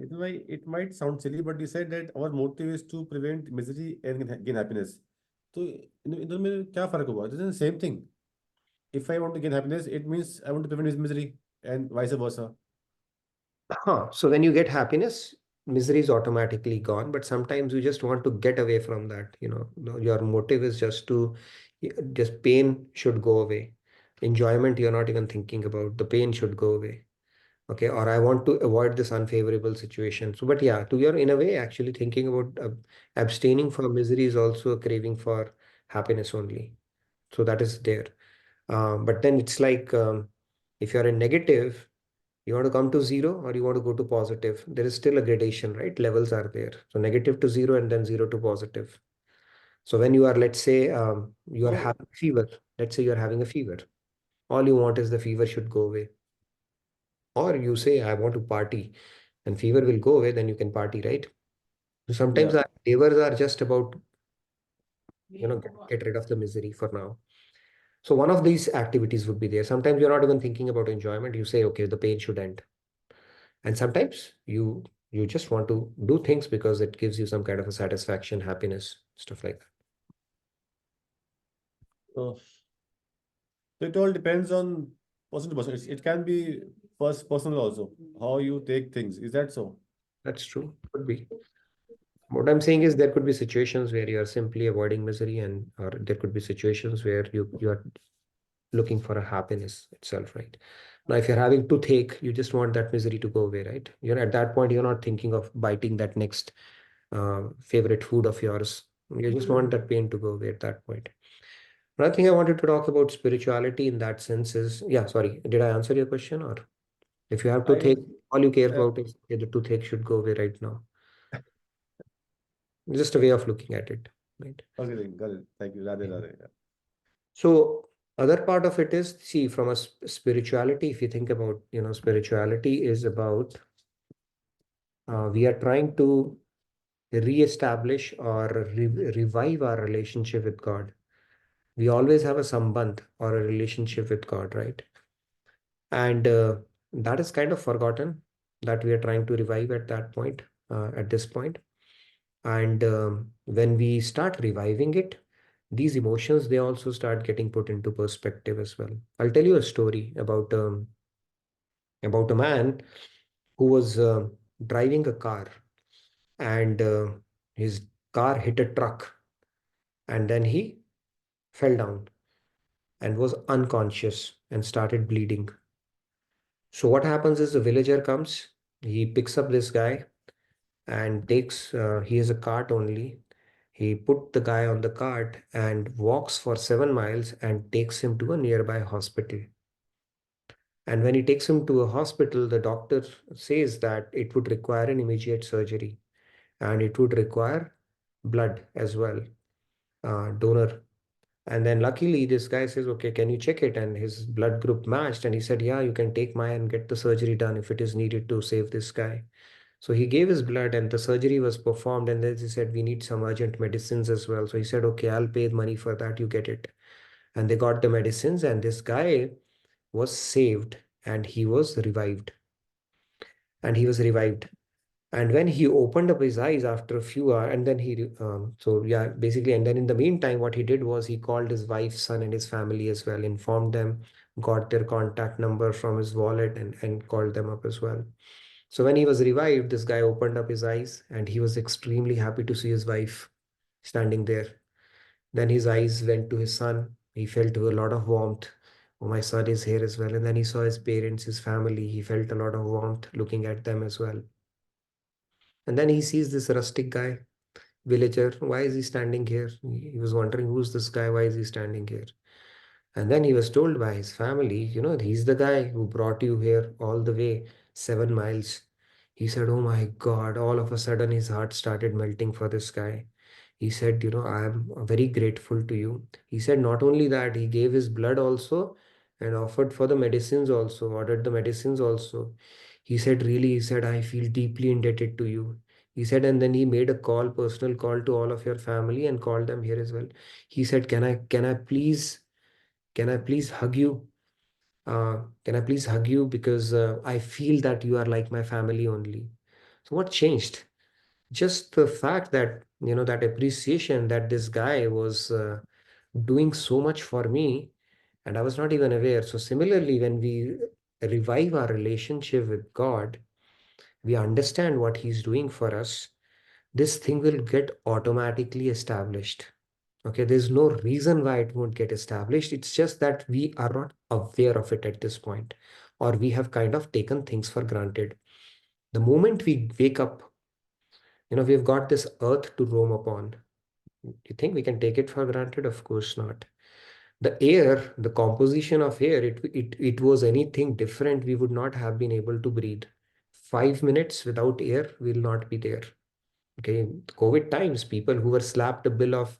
it might sound silly, but you said that our motive is to prevent misery and gain happiness. So, इनमें में क्या फर्क हुआ? It is the same thing. If I want to gain happiness, it means I want to prevent misery, and vice versa. So when you get happiness, misery is automatically gone. But sometimes you just want to get away from that. Your motive is just pain should go away. Enjoyment, you're not even thinking about. The pain should go away. Okay. Or I want to avoid this unfavorable situation. So, but yeah, you're in a way actually thinking about abstaining from misery is also a craving for happiness only. So that is there. But then it's like if you're in negative, you want to come to zero or you want to go to positive, there is still a gradation, right? Levels are there. So negative to zero and then zero to positive. So when you are, let's say, you are So, having fever, let's say you're having a fever, all you want is the fever should go away. Or you say, I want to party, and fever will go away, then you can party, right? So sometimes Yeah. our endeavors are just about, get rid of the misery for now. So one of these activities would be there. Sometimes you're not even thinking about enjoyment. You say, okay, the pain should end. And sometimes you just want to do things because it gives you some kind of a satisfaction, happiness, stuff like that. So it all depends on person to person. It can be first personal also, how you take things. Is that so? That's true. Could be. What I'm saying is there could be situations where you are simply avoiding misery, and or there could be situations where you are looking for a happiness itself, right? Now, if you're having toothache, you just want that misery to go away, right? At that point, you're not thinking of biting that next favorite food of yours. You just want that pain to go away at that point. Another thing I wanted to talk about spirituality in that sense is, yeah, sorry, did I answer your question? Or if you have I guess. toothache, all you care Uh, about is, okay, the toothache should go away right now. Just a way of looking at it, right? okay, then, got it. Thank you. Radhe, Radhe. Yeah. So other part of it is, see, from a spirituality, if you think about, spirituality is about, we are trying to re-establish or revive our relationship with God. We always have a sambandh or a relationship with God, right? And that is kind of forgotten, that we are trying to revive at that point, at this point. And when we start reviving it, these emotions, they also start getting put into perspective as well. I'll tell you a story about a man who was driving a car, and his car hit a truck, and then he fell down and was unconscious and started bleeding. So what happens is, the villager comes, he picks up this guy and takes, he has a cart only. He put the guy on the cart and walks for 7 miles and takes him to a nearby hospital. And when he takes him to a hospital, the doctor says that it would require an immediate surgery, and it would require blood as well, donor. And then luckily, this guy says, okay, can you check it? And his blood group matched. And he said, yeah, you can take mine and get the surgery done if it is needed to save this guy. So he gave his blood and the surgery was performed. And then he said, we need some urgent medicines as well. So he said, okay, I'll pay the money for that. You get it. And they got the medicines, and this guy was saved, and he was revived. And he was revived. And when he opened up his eyes after a few hours, and then so yeah, basically, and then in the meantime, what he did was he called his wife, son, and his family as well, informed them, got their contact number from his wallet, and called them up as well. So when he was revived, this guy opened up his eyes, and he was extremely happy to see his wife standing there. Then his eyes went to his son. He felt a lot of warmth. Oh, my son is here as well. And then he saw his parents, his family. He felt a lot of warmth looking at them as well. And then he sees this rustic guy, villager. Why is he standing here? He was wondering, who's this guy? Why is he standing here? And then he was told by his family, he's the guy who brought you here all the way 7 miles. He said, oh my God, all of a sudden his heart started melting for this guy. He said, I am very grateful to you. He said, not only that, he gave his blood also and offered for the medicines also, ordered the medicines also. He said, really, he said, I feel deeply indebted to you. He said, and then he made a call, personal call to all of your family and called them here as well. He said, can I please hug you? Can I please hug you? Because I feel that you are like my family only. So what changed? Just the fact that, that appreciation that this guy was doing so much for me, and I was not even aware. So similarly, when we revive our relationship with God, we understand what he's doing for us, this thing will get automatically established. Okay, there's no reason why it won't get established. It's just that we are not aware of it at this point, or we have kind of taken things for granted. The moment we wake up, we've got this earth to roam upon. You think we can take it for granted? Of course not. The air, the composition of air, it was anything different, we would not have been able to breathe. 5 minutes without air will not be there. Okay, COVID times, people who were slapped a bill of,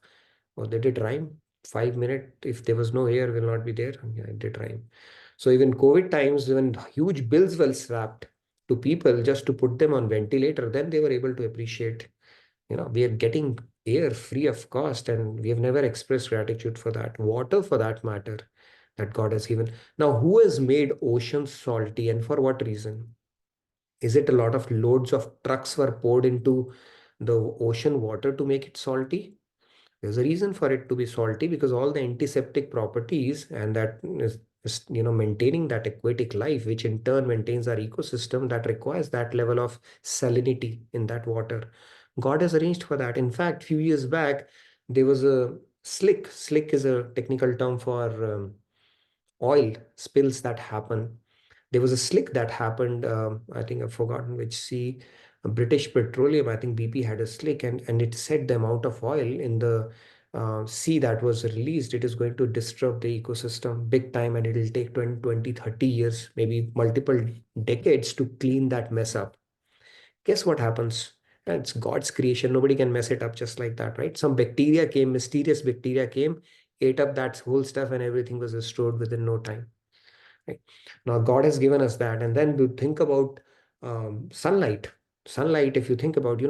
or they did rhyme. 5 minutes, if there was no air, will not be there. Yeah, it did rhyme. So even COVID times, when huge bills were slapped to people just to put them on ventilator, then they were able to appreciate, we are getting air free of cost, and we have never expressed gratitude for that. Water, for that matter, that God has given. Now, who has made oceans salty, and for what reason? Is it a lot of loads of trucks were poured into the ocean water to make it salty? There's a reason for it to be salty, because all the antiseptic properties, and that is maintaining that aquatic life, which in turn maintains our ecosystem, that requires that level of salinity in that water. God has arranged for that. In fact, few years back, there was a slick. Slick is a technical term for oil spills that happen. There was a slick that happened. I think I've forgotten which sea. British Petroleum, I think BP had a slick, and it said the amount of oil in the sea that was released, it is going to disrupt the ecosystem big time, and it will take 20, 30 years, maybe multiple decades to clean that mess up. Guess what happens? It's God's creation. Nobody can mess it up just like that, right? Some bacteria came, mysterious bacteria came, ate up that whole stuff, and everything was restored within no time. Right? Now, God has given us that. And then we think about sunlight. Sunlight, if you think about,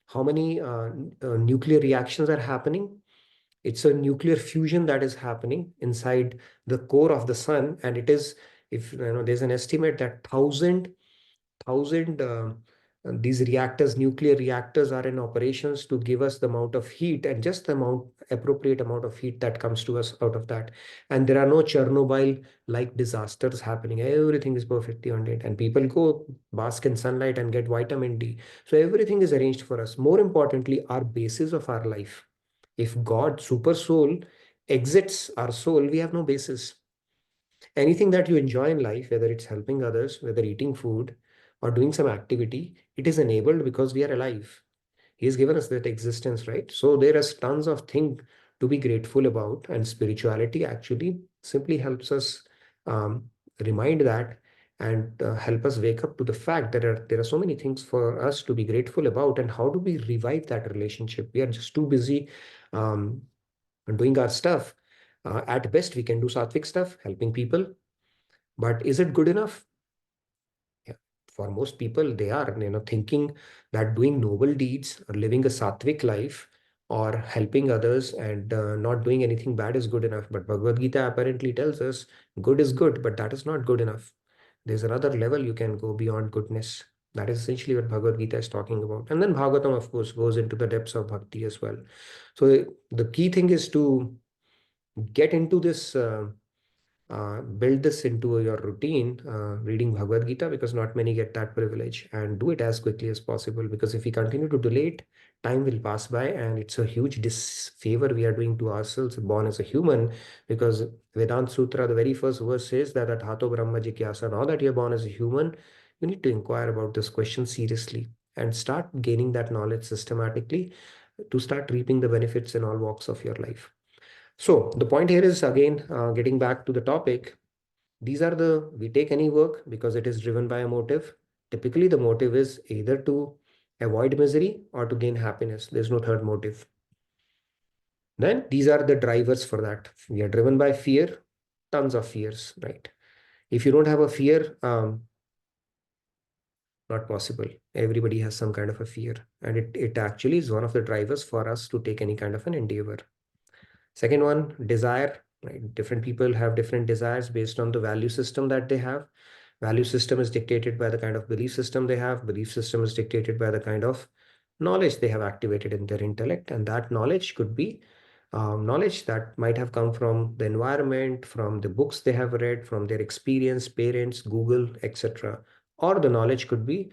how many nuclear reactions are happening. It's a nuclear fusion that is happening inside the core of the sun. And it is, if there's an estimate that thousand these reactors, nuclear reactors, are in operations to give us the amount of heat, and just the appropriate amount of heat that comes to us out of that. And there are no Chernobyl like disasters happening. Everything is perfectly on it, and people go bask in sunlight and get vitamin D. So everything is arranged for us. More importantly, our basis of our life. If God, super soul, exits our soul, we have no basis. Anything that you enjoy in life, whether it's helping others, whether eating food or doing some activity, it is enabled because we are alive. He has given us that existence, right? So there is tons of things to be grateful about, and spirituality actually simply helps us um, remind that, and help us wake up to the fact that there are so many things for us to be grateful about. And how do we revive that relationship? We are just too busy um, doing our stuff. At best, we can do sattvic stuff, helping people, but is it good enough? Yeah. For most people, they are, thinking that doing noble deeds or living a sattvic life or helping others and not doing anything bad is good enough. But Bhagavad Gita apparently tells us good is good, but that is not good enough. There's another level you can go beyond goodness. That is essentially what Bhagavad Gita is talking about. And then Bhagavatam, of course, goes into the depths of bhakti as well. So the key thing is to get into this. Build this into your routine, reading Bhagavad Gita, because not many get that privilege, and do it as quickly as possible, because if we continue to delay it, time will pass by, and it's a huge disfavor we are doing to ourselves born as a human. Because Vedanta Sutra, the very first verse says that at Hato Brahma Jigyasa, now that you're born as a human, you need to inquire about this question seriously and start gaining that knowledge systematically to start reaping the benefits in all walks of your life. So the point here is, again, getting back to the topic, we take any work because it is driven by a motive. Typically, the motive is either to avoid misery or to gain happiness. There's no third motive. Then these are the drivers for that. We are driven by fear, tons of fears, right? If you don't have a fear, not possible. Everybody has some kind of a fear, and it actually is one of the drivers for us to take any kind of an endeavor. Second one, desire, right? Different people have different desires based on the value system that they have. Value system is dictated by the kind of belief system they have. Belief system is dictated by the kind of knowledge they have activated in their intellect. And that knowledge could be knowledge that might have come from the environment, from the books they have read, from their experience, parents, Google, etc. Or the knowledge could be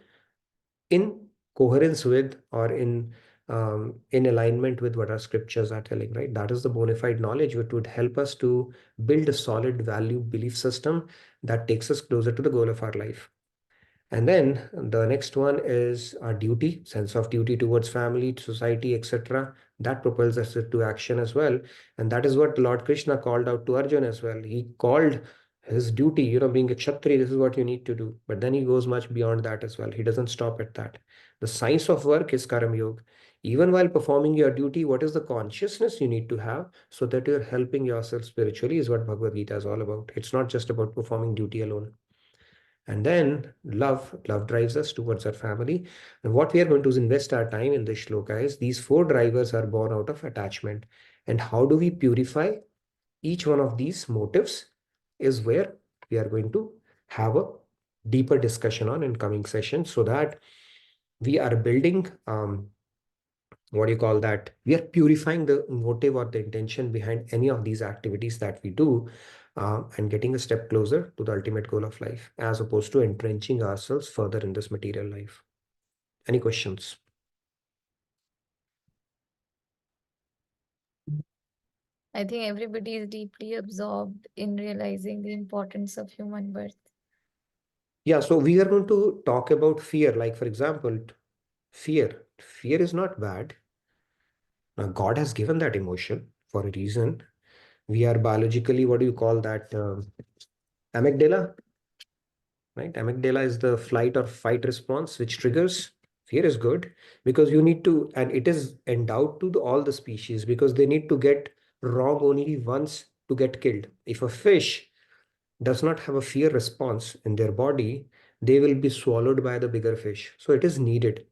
in coherence with, or in alignment with what our scriptures are telling, right? That is the bona fide knowledge which would help us to build a solid value belief system that takes us closer to the goal of our life. And then the next one is our duty, sense of duty towards family, society, etc. That propels us to action as well. And that is what Lord Krishna called out to Arjuna as well. He called his duty, being a Kshatri, this is what you need to do. But then he goes much beyond that as well. He doesn't stop at that. The science of work is Karam Yoga. Even while performing your duty, what is the consciousness you need to have so that you're helping yourself spiritually is what Bhagavad Gita is all about. It's not just about performing duty alone. And then love drives us towards our family. And what we are going to invest our time in this shloka is these four drivers are born out of attachment. And how do we purify each one of these motives is where we are going to have a deeper discussion on in coming sessions so that we are building what do you call that? We are purifying the motive or the intention behind any of these activities that we do and getting a step closer to the ultimate goal of life as opposed to entrenching ourselves further in this material life. Any questions? I think everybody is deeply absorbed in realizing the importance of human birth. Yeah, so we are going to talk about fear. Like, for example, fear. Fear is not bad. Now, God has given that emotion for a reason. We are biologically, what do you call that? Amygdala, right? Amygdala is the flight or fight response, which triggers fear is good because you need to, and it is endowed to all the species because they need to get wrong only once to get killed. If a fish does not have a fear response in their body, they will be swallowed by the bigger fish. So it is needed.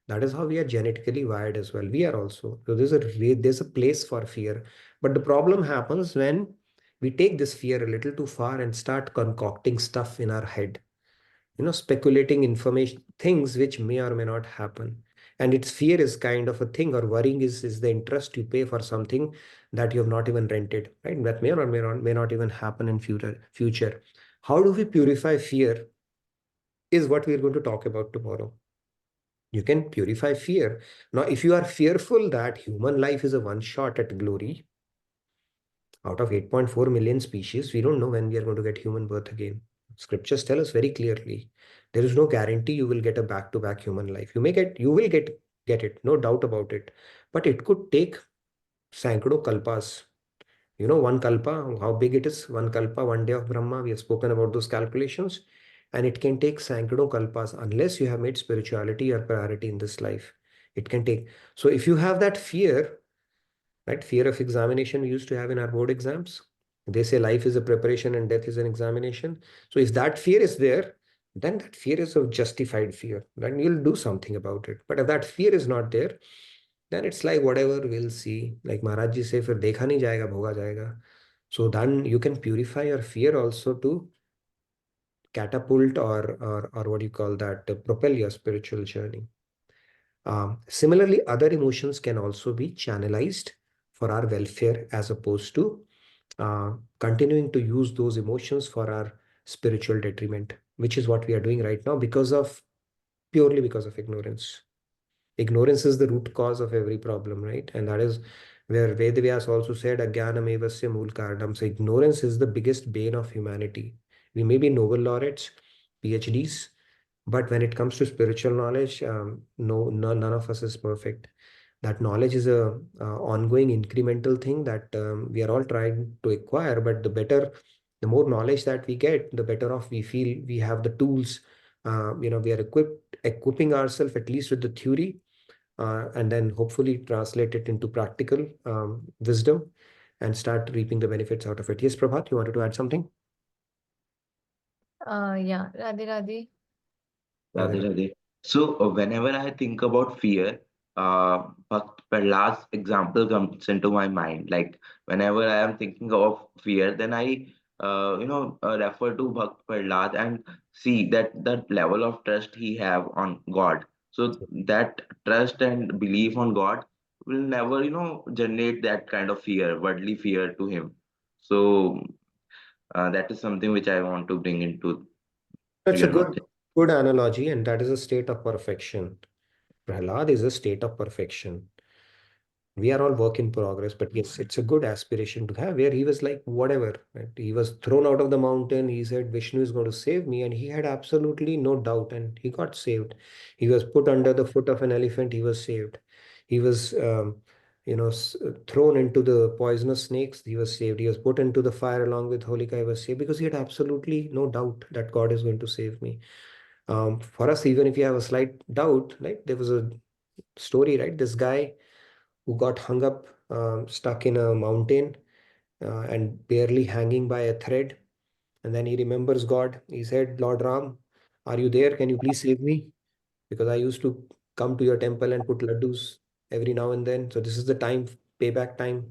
That is how we are genetically wired as well. We are also. So there's a place for fear. But the problem happens when we take this fear a little too far and start concocting stuff in our head, speculating information, things which may or may not happen. And its fear is kind of a thing, or worrying is the interest you pay for something that you have not even rented, right? That may or may not even happen in future. How do we purify fear is what we're going to talk about tomorrow. You can purify fear. Now, if you are fearful that human life is a one shot at glory, out of 8.4 million species, we don't know when we are going to get human birth again. Scriptures tell us very clearly, there is no guarantee you will get a back-to-back human life. You will get it, no doubt about it. But it could take sankado kalpas. One kalpa, how big it is, one kalpa, one day of Brahma. We have spoken about those calculations. And it can take sankado kalpas unless you have made spirituality your priority in this life. It can take. So if you have that fear, right? Fear of examination we used to have in our board exams. They say life is a preparation and death is an examination. So if that fear is there, then that fear is a justified fear. Then you'll do something about it. But if that fear is not there, then it's like whatever we'll see. Like Maharaj ji say, फिर देखा नहीं जाएगा, भोगा जाएगा. So then you can purify your fear also to catapult or what do you call that, propel your spiritual journey. Similarly, other emotions can also be channelized for our welfare as opposed to continuing to use those emotions for our spiritual detriment, which is what we are doing right now purely because of ignorance. Ignorance is the root cause of every problem, right? And that is where Vedavyas also said, Agyanam evasya mool karanam. So ignorance is the biggest bane of humanity. We may be Nobel laureates, PhDs, but when it comes to spiritual knowledge, none of us is perfect. That knowledge is a ongoing incremental thing that we are all trying to acquire. But the more knowledge that we get, the better off we feel. We have the tools. We are equipping ourselves at least with the theory, and then hopefully translate it into practical wisdom and start reaping the benefits out of it. Yes, Prabhat, you wanted to add something? Yeah, Radhe Radhe. Go Radhe ahead. Radhe. So whenever I think about fear, Bhakt Prahlad's example comes into my mind. Like whenever I am thinking of fear, then I, refer to Bhakt Prahlad and see that level of trust he have on God. So that trust and belief on God will never, generate that kind of fear, worldly fear to him. So that is something which I want to bring into That's a your knowledge. good analogy, and that is a state of perfection. Prahlad is a state of perfection. We are all work in progress, but yes, it's a good aspiration to have where he was like, whatever, right? He was thrown out of the mountain. He said, Vishnu is going to save me. And he had absolutely no doubt, and he got saved. He was put under the foot of an elephant. He was saved. He was thrown into the poisonous snakes, he was saved. He was put into the fire along with Holika, he was saved because he had absolutely no doubt that God is going to save me. For us, even if you have a slight doubt, right? There was a story, right? This guy who got hung up, stuck in a mountain, and barely hanging by a thread. And then he remembers God. He said, Lord Ram, are you there? Can you please save me? Because I used to come to your temple and put laddus every now and then. So this is the time, payback time.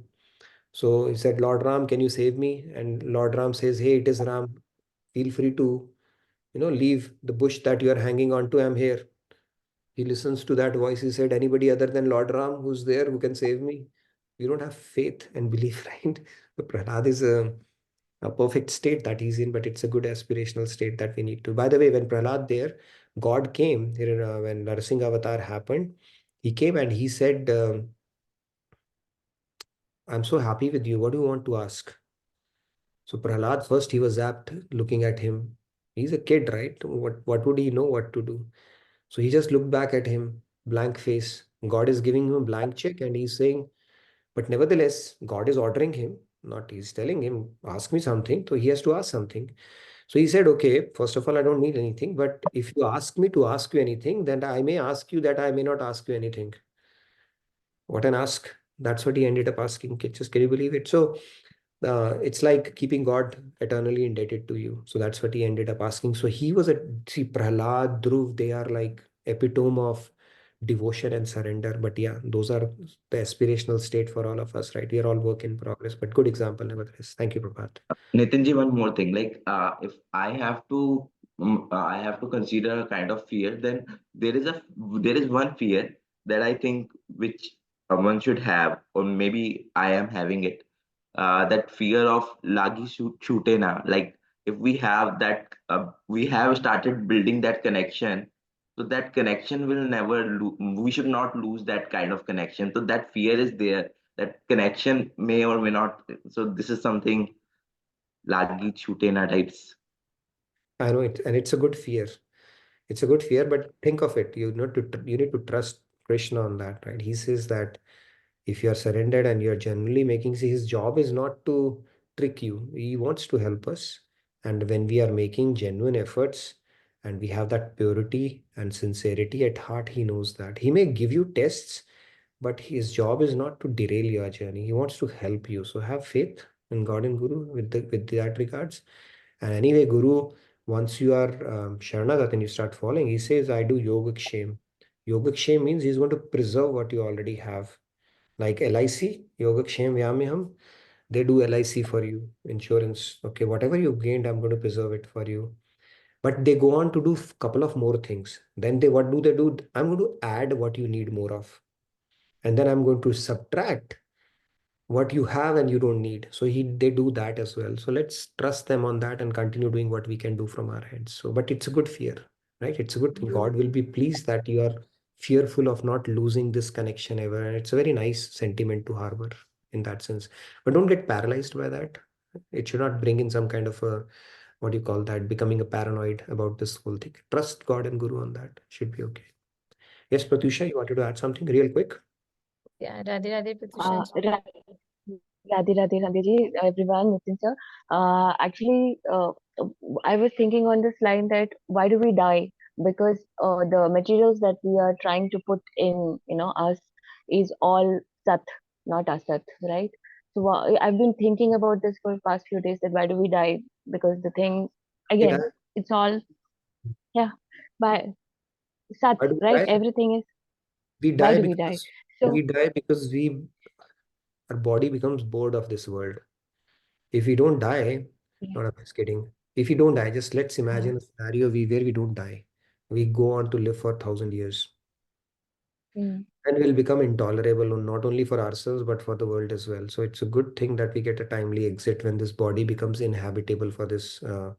So he said, Lord Ram, can you save me? And Lord Ram says, hey, it is Ram. Feel free to, leave the bush that you are hanging on to. I'm here. He listens to that voice. He said, anybody other than Lord Ram who's there who can save me? You don't have faith and belief, right? So Prahlad is a perfect state that he's in, but it's a good aspirational state that we need to. By the way, when Prahlad there, God came here when Narsingh Avatar happened. He came and he said, I'm so happy with you. What do you want to ask? So Prahlad, first he was apt looking at him. He's a kid, right? What would he know what to do? So he just looked back at him, blank face. God is giving him a blank check and he's saying, but nevertheless, God is ordering him, not he's telling him, ask me something. So he has to ask something. So he said, okay, first of all, I don't need anything, but if you ask me to ask you anything, then I may ask you that I may not ask you anything. What an ask. That's what he ended up asking. Can you believe it? So it's like keeping God eternally indebted to you. So that's what he ended up asking. So he was see, Prahlad, Dhruv, they are like epitome of devotion and surrender. But yeah, those are the aspirational state for all of us, right? We are all work in progress, but good example nevertheless. Thank you, Prabhat. Nitinji, one more thing. Like, if I have to consider a kind of fear, then there is one fear that I think which one should have, or maybe I am having it. That fear of lagi chute na. Like, if we have that, we have started building that connection. So that connection will never we should not lose that kind of connection. So that fear is there. That connection may or may not. So this is something lagi chute na types. I know it, and it's a good fear. It's a good fear, but think of it. You need to trust Krishna on that, right? He says that if you are surrendered and you're genuinely making, see, his job is not to trick you. He wants to help us. And when we are making genuine efforts and we have that purity and sincerity at heart, he knows that. He may give you tests, but his job is not to derail your journey. He wants to help you. So have faith in God and Guru with that regards. And anyway, Guru, once you are Sharanagat and you start following, he says, I do Yogakshem. Yogakshem means he's going to preserve what you already have. Like LIC, Yogakshem Vyamyam, they do LIC for you, insurance. Okay, whatever you gained, I'm going to preserve it for you. But they go on to do couple of more things. Then what do they do? I'm going to add what you need more of. And then I'm going to subtract what you have and you don't need. So they do that as well. So let's trust them on that and continue doing what we can do from our hands. So, but it's a good fear, right? It's a good thing. God will be pleased that you are fearful of not losing this connection ever. And it's a very nice sentiment to harbor in that sense. But don't get paralyzed by that. It should not bring in some kind of a, what do you call that, becoming a paranoid about this whole thing. Trust God and Guru on that. Should be okay. Yes, Pratusha, you wanted to add something real quick? Yeah, Radhe Radhe Pratusha ji. Radhe Radhe Radhe ji, everyone, Nitin sir. Actually, I was thinking on this line that why do we die? Because the materials that we are trying to put in, us is all sat, not asat, right? So I've been thinking about this for the past few days that why do we die? Because the thing, again, it's all, yeah, by sat, Why do we right? die? Everything is, We why die do we die? because So, we die because our body becomes bored of this world. If we don't die, yeah. not I'm just kidding. If we don't die, just let's imagine a scenario where we don't die. We go on to live for 1,000 years. Mm. And will become intolerable not only for ourselves but for the world as well. So it's a good thing that we get a timely exit when this body becomes inhabitable for this. What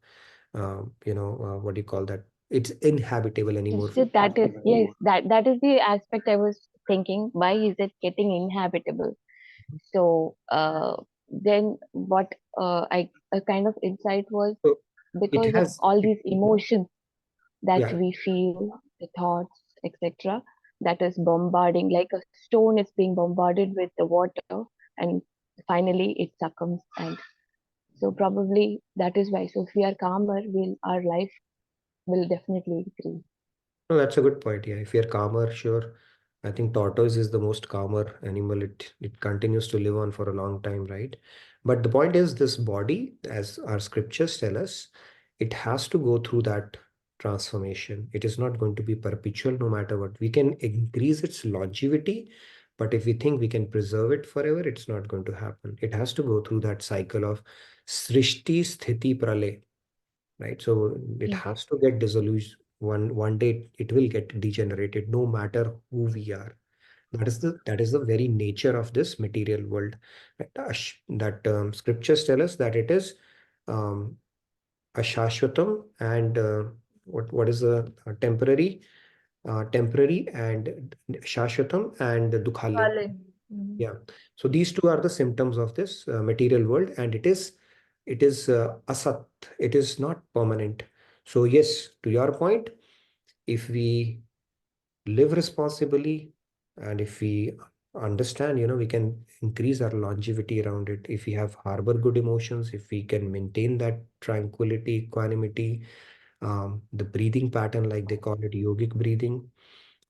do you call that? It's inhabitable anymore. So that is, yes, that is the aspect I was thinking. Why is it getting inhabitable? So then what I a kind of insight was So it because of has, all these emotions that yeah. we feel, the thoughts, etc. that is bombarding, like a stone is being bombarded with the water, and finally it succumbs. And so probably that is why. So if we are calmer, our life will definitely increase. No, that's a good point. Yeah, if you're calmer, sure. I think tortoise is the most calmer animal. It continues to live on for a long time, right? But the point is, this body, as our scriptures tell us, it has to go through that transformation. It is not going to be perpetual no matter what. We can increase its longevity, but if we think we can preserve it forever, it's not going to happen. It has to go through that cycle of Srishti, Sthiti, Pralay, right? So it Yes. has to get dissolution. One day it will get degenerated, no matter who we are. That is the very nature of this material world. Right? That scriptures tell us that it is um, ashashvatam and what is the temporary and shashvatam and dukhalya. Vale. Mhm. Yeah. So these two are the symptoms of this material world, and it is asat. It is not permanent. So yes, to your point, if we live responsibly and if we understand, we can increase our longevity around it. If we have harbor good emotions, if we can maintain that tranquility, equanimity, the breathing pattern, like they call it yogic breathing,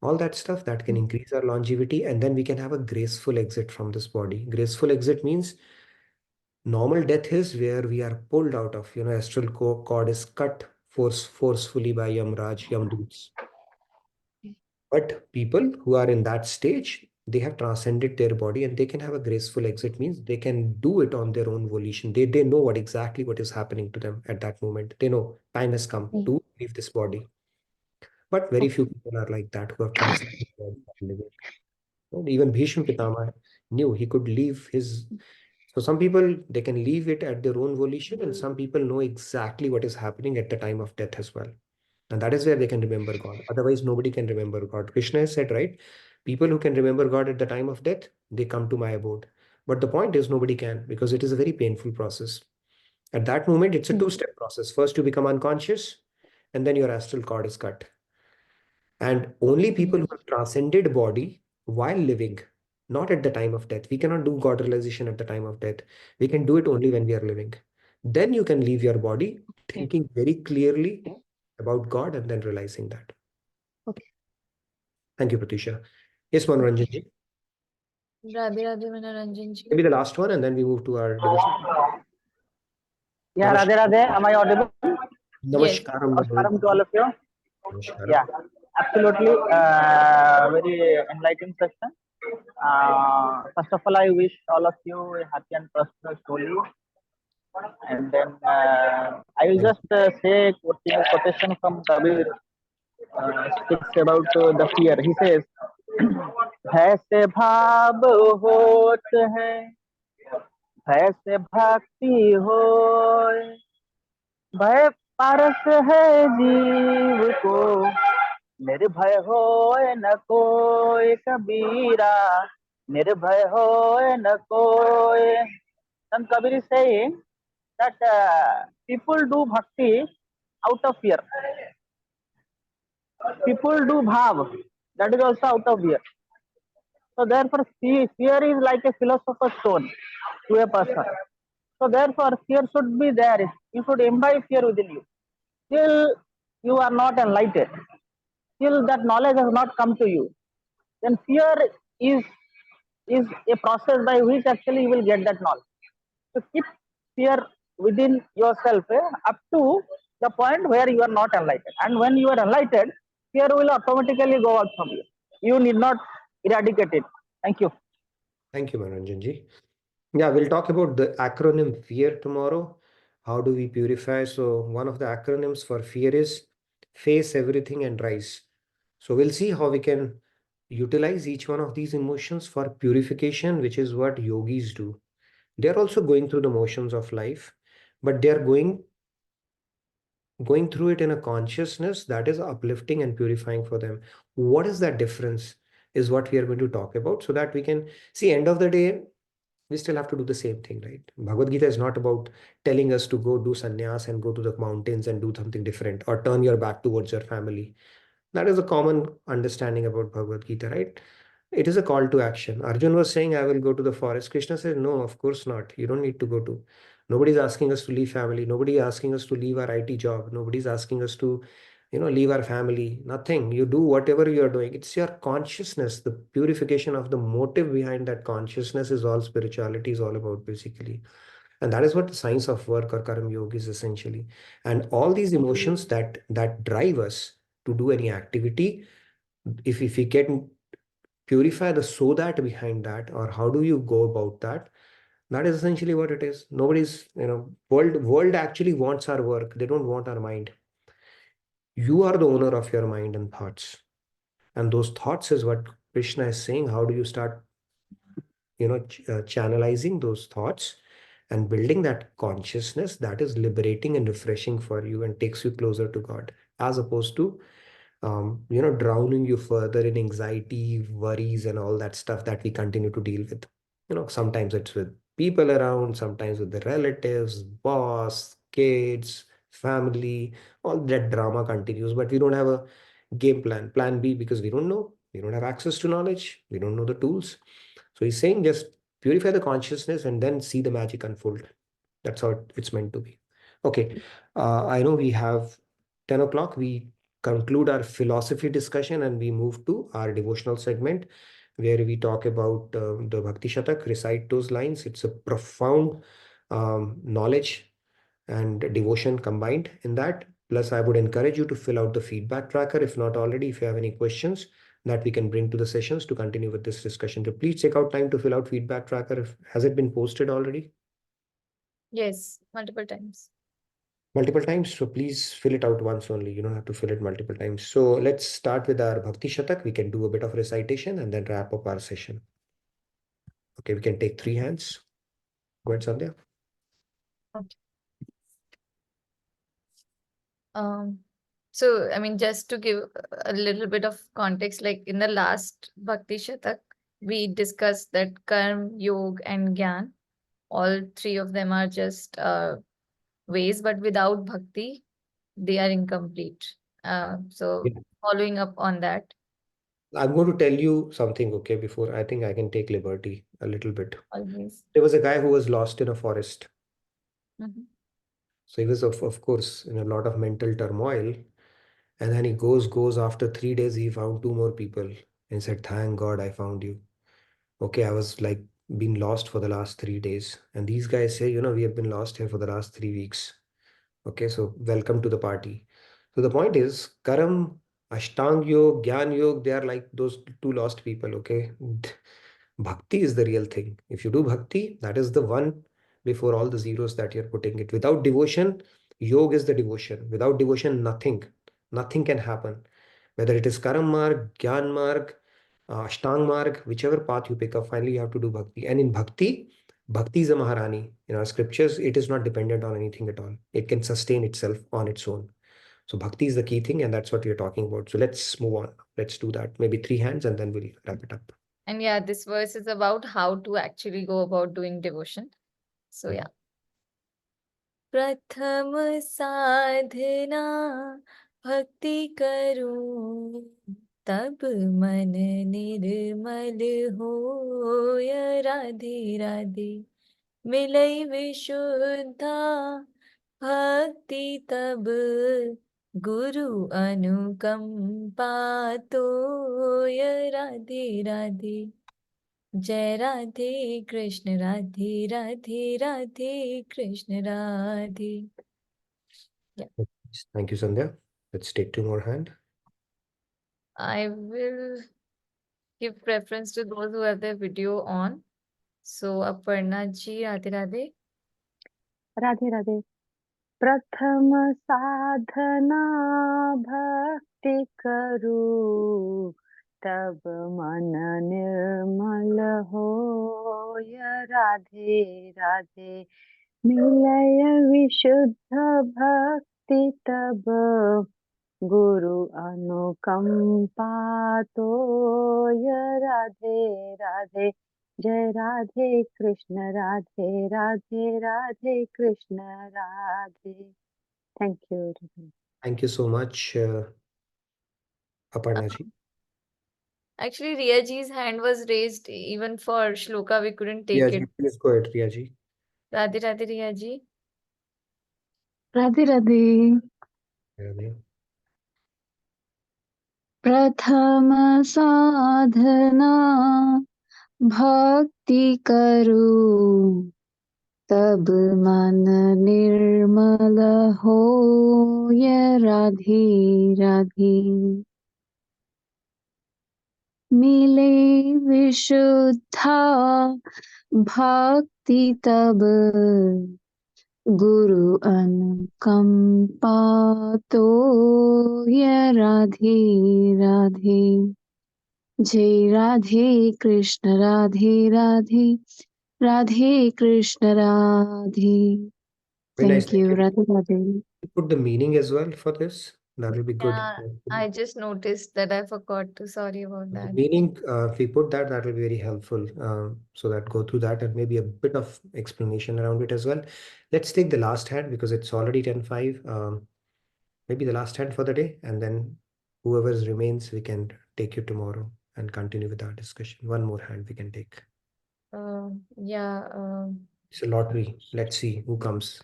all that stuff that can increase our longevity, and then we can have a graceful exit from this body. Graceful exit means normal death is where we are pulled out of, astral cord is cut forcefully by Yamraj, Yamdoots. But people who are in that stage, they have transcended their body and they can have a graceful exit, means they can do it on their own volition. They know what is happening to them at that moment. They know time has come Mm. to leave this body. But very Okay. few people are like that who have transcended their living. And even Bhishma Pitama knew he could leave his. So some people, they can leave it at their own volition, and some people know exactly what is happening at the time of death as well. And that is where they can remember God. Otherwise, nobody can remember God. Krishna has said, right? People who can remember God at the time of death, they come to my abode. But the point is, nobody can, because it is a very painful process. At that moment, it's a Mm. two-step process. First, you become unconscious, and then your astral cord is cut. And only people who Yes. have transcended body while living, not at the time of death. We cannot do God realization at the time of death. We can do it only when we are living. Then you can leave your body Okay. thinking very clearly about God and then realizing that. Okay. Thank you, Pratisha. Yes, Manoranjan ji. Radhe Radhe Manoranjan ji. Maybe the last one, and then we move to our devotion. Yeah, Radhe Radhe. Am I audible? Yes. Namaskaram, Namaskaram to Manoranjan all ji. of you. Namaskaram. Yeah, absolutely. Very enlightening session. First of all, I wish all of you a happy and prosperous Holi. And then I will Thank just say a quotation from Kabir speaks about the fear. He says, भय से भाव होत है, भय से भक्ति होय, भय पारस है जीव को, निर्भय होय न कोय कबीरा, निर्भय होय न कोय. And Kabir is saying that people do bhakti out of fear. People do bhav, that is also out of fear. So therefore, fear is like a philosopher's stone to a person. So therefore, fear should be there. You should imbibe fear within you. Till you are not enlightened, till that knowledge has not come to you, then fear is is a process by which actually you will get that knowledge. So keep fear within yourself up to the point where you are not enlightened. And when you are enlightened, fear will automatically go out from you. You need not eradicate it. Thank you. Thank you, Manoranjan ji. Yeah, we'll talk about the acronym FEAR tomorrow. How do we purify? So one of the acronyms for fear is face everything and rise. So we'll see how we can utilize each one of these emotions for purification, which is what yogis do. They're also going through the motions of life, but they're going through it in a consciousness that is uplifting and purifying for them. What is that difference is what we are going to talk about, so that we can see, end of the day, we still have to do the same thing, right? Bhagavad Gita is not about telling us to go do sannyas and go to the mountains and do something different or turn your back towards your family. That is a common understanding about Bhagavad Gita, right? It is a call to action. Arjun was saying, I will go to the forest. Krishna said, no, of course not. You don't need to go to. Nobody's asking us to leave family. Nobody asking us to leave our IT job. Nobody's asking us to, leave our family. Nothing. You do whatever you are doing. It's your consciousness. The purification of the motive behind that consciousness is all spirituality is all about, basically. And that is what the science of work or karma yoga is essentially. And all these emotions that drive us to do any activity, if we can purify the so that behind that, or how do you go about that, that is essentially what it is. Nobody's, world actually wants our work. They don't want our mind. You are the owner of your mind and thoughts, and those thoughts is what Krishna is saying. How do you start, channelizing those thoughts and building that consciousness that is liberating and refreshing for you and takes you closer to God, as opposed to drowning you further in anxiety, worries, and all that stuff that we continue to deal with. Sometimes it's with people around, sometimes with the relatives, boss, kids, family, all that drama continues, but we don't have a game plan, plan B, because we don't know, we don't have access to knowledge, we don't know the tools. So he's saying just purify the consciousness and then see the magic unfold. That's how it's meant to be. Okay. I know we have 10 o'clock. We conclude our philosophy discussion and we move to our devotional segment where we talk about the Bhakti Shatak, recite those lines. It's a profound knowledge and devotion combined in that. Plus, I would encourage you to fill out the feedback tracker, if not already, if you have any questions that we can bring to the sessions to continue with this discussion. So please take out time to fill out feedback tracker. Has it been posted already? Yes, multiple times. Multiple times. So please fill it out once only. You don't have to fill it multiple times. So let's start with our Bhakti Shatak. We can do a bit of recitation and then wrap up our session. Okay, we can take 3 hands. Go ahead, Sandhya. Okay. So I mean, just to give a little bit of context, like in the last Bhakti Shatak, we discussed that Karma, Yoga, and Gyan, all three of them are just ways, but without bhakti, they are incomplete. So Yeah. following up on that. I'm going to tell you something, okay, before I think I can take liberty a little bit. Always. There was a guy who was lost in a forest. Mhm. So he was, of course, in a lot of mental turmoil. And then he goes after 3 days, he found 2 more people and said, thank God I found you. Okay, I was like been lost for the last 3 days. And these guys say, we have been lost here for the last 3 weeks. Okay, so welcome to the party. So the point is, Karam, Ashtang Yog, Gyan Yog, they are like those 2 lost people. Okay, Bhakti is the real thing. If you do Bhakti, that is the one before all the zeros that you're putting it. Without devotion, Yog is the devotion. Without devotion, nothing can happen. Whether it is Karam Marg, Gyan Marg, Ashtang Marg, whichever path you pick up, finally you have to do Bhakti. And in Bhakti, Bhakti is a Maharani. In our scriptures, it is not dependent on anything at all. It can sustain itself on its own. So Bhakti is the key thing, and that's what we are talking about. So let's move on. Let's do that. Maybe 3 hands, and then we'll wrap it up. And yeah, this verse is about how to actually go about doing devotion. So yeah. प्रथम साधना भक्ति करूं तब मन निर्मल होय राधे राधे मिलई विशुद्धा भक्ति तब गुरु अनुकंपा तोय राधे राधे जय Radhe Krishna Radhe Radhe Radhe Krishna Radhe. Yeah. Thank you, Sandhya. Let's take 2 more hands. I will give preference to those who have their video on. So Aparna ji, Radhe Radhe. Radhe Radhe. प्रथम साधना भक्ति करूं तब मन निर्मल होय राधे राधे मिलय विशुद्ध भक्ति तब गुरु अनुकंपा तोय राधे राधे जय Radhe Krishna Radhe Radhe Radhe Krishna Radhe. Thank you. Thank you so much, Aparna ji. Actually, Riya ji's hand was raised even for Shloka. We couldn't take Riya ji, it. please go ahead, Riya ji. Radhe Radhe Riya ji. Radhe Radhe. Radhe. Prathama sadhana bhakti karu तब मन निर्मल होय राधे राधे मिले विशुद्धा भक्ति तब गुरु अनुकंपा तोय राधे राधे जय Radhe Krishna Radhe Radhe Radhe Krishna Radhe. Very nice. Thank Thank you, you. Radhe Radhe. Put the meaning as well for this. That will be good. Yeah, I just noticed that I forgot to. Sorry about The that. meaning, if we put that, that will be very helpful. So that go through that and maybe a bit of explanation around it as well. Let's take the last hand because it's already 10:05. Maybe the last hand for the day, and then whoever remains, we can take you tomorrow and continue with our discussion. One more hand we can take. Yeah, It's a lottery. Let's see who comes.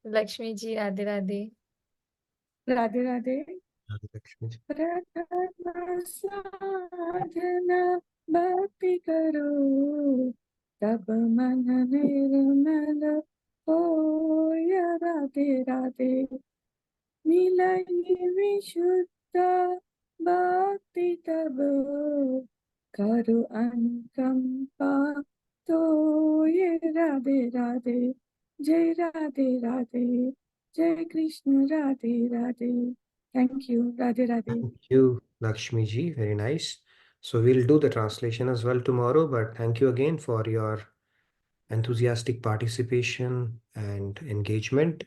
Lakshmi ji, Radhe Radhe. Radhe Radhe. Radhe Lakshmi ji. Pratama sadhana bhakti karo tab man nirmal hoya Radhe Radhe मिलाई विशुद्ध भक्ति तब करो अनुकंपा तो ये राधे राधे जय राधे राधे जय Krishna Radhe Radhe. Thank you, Radhe Radhe. Thank you, Lakshmi ji. Very nice. So we'll do the translation as well tomorrow, but thank you again for your enthusiastic participation and engagement.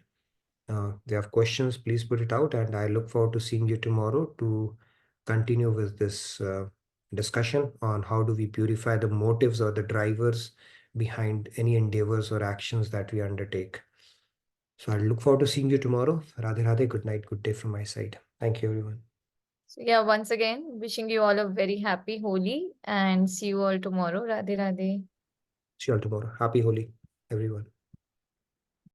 If you have questions, please put it out, and I look forward to seeing you tomorrow to continue with this discussion on how do we purify the motives or the drivers behind any endeavors or actions that we undertake. So I look forward to seeing you tomorrow. Radhe Radhe, good night, good day from my side. Thank you, everyone. So yeah, once again, wishing you all a very happy Holi and see you all tomorrow. Radhe Radhe. See you all tomorrow. Happy Holi, everyone.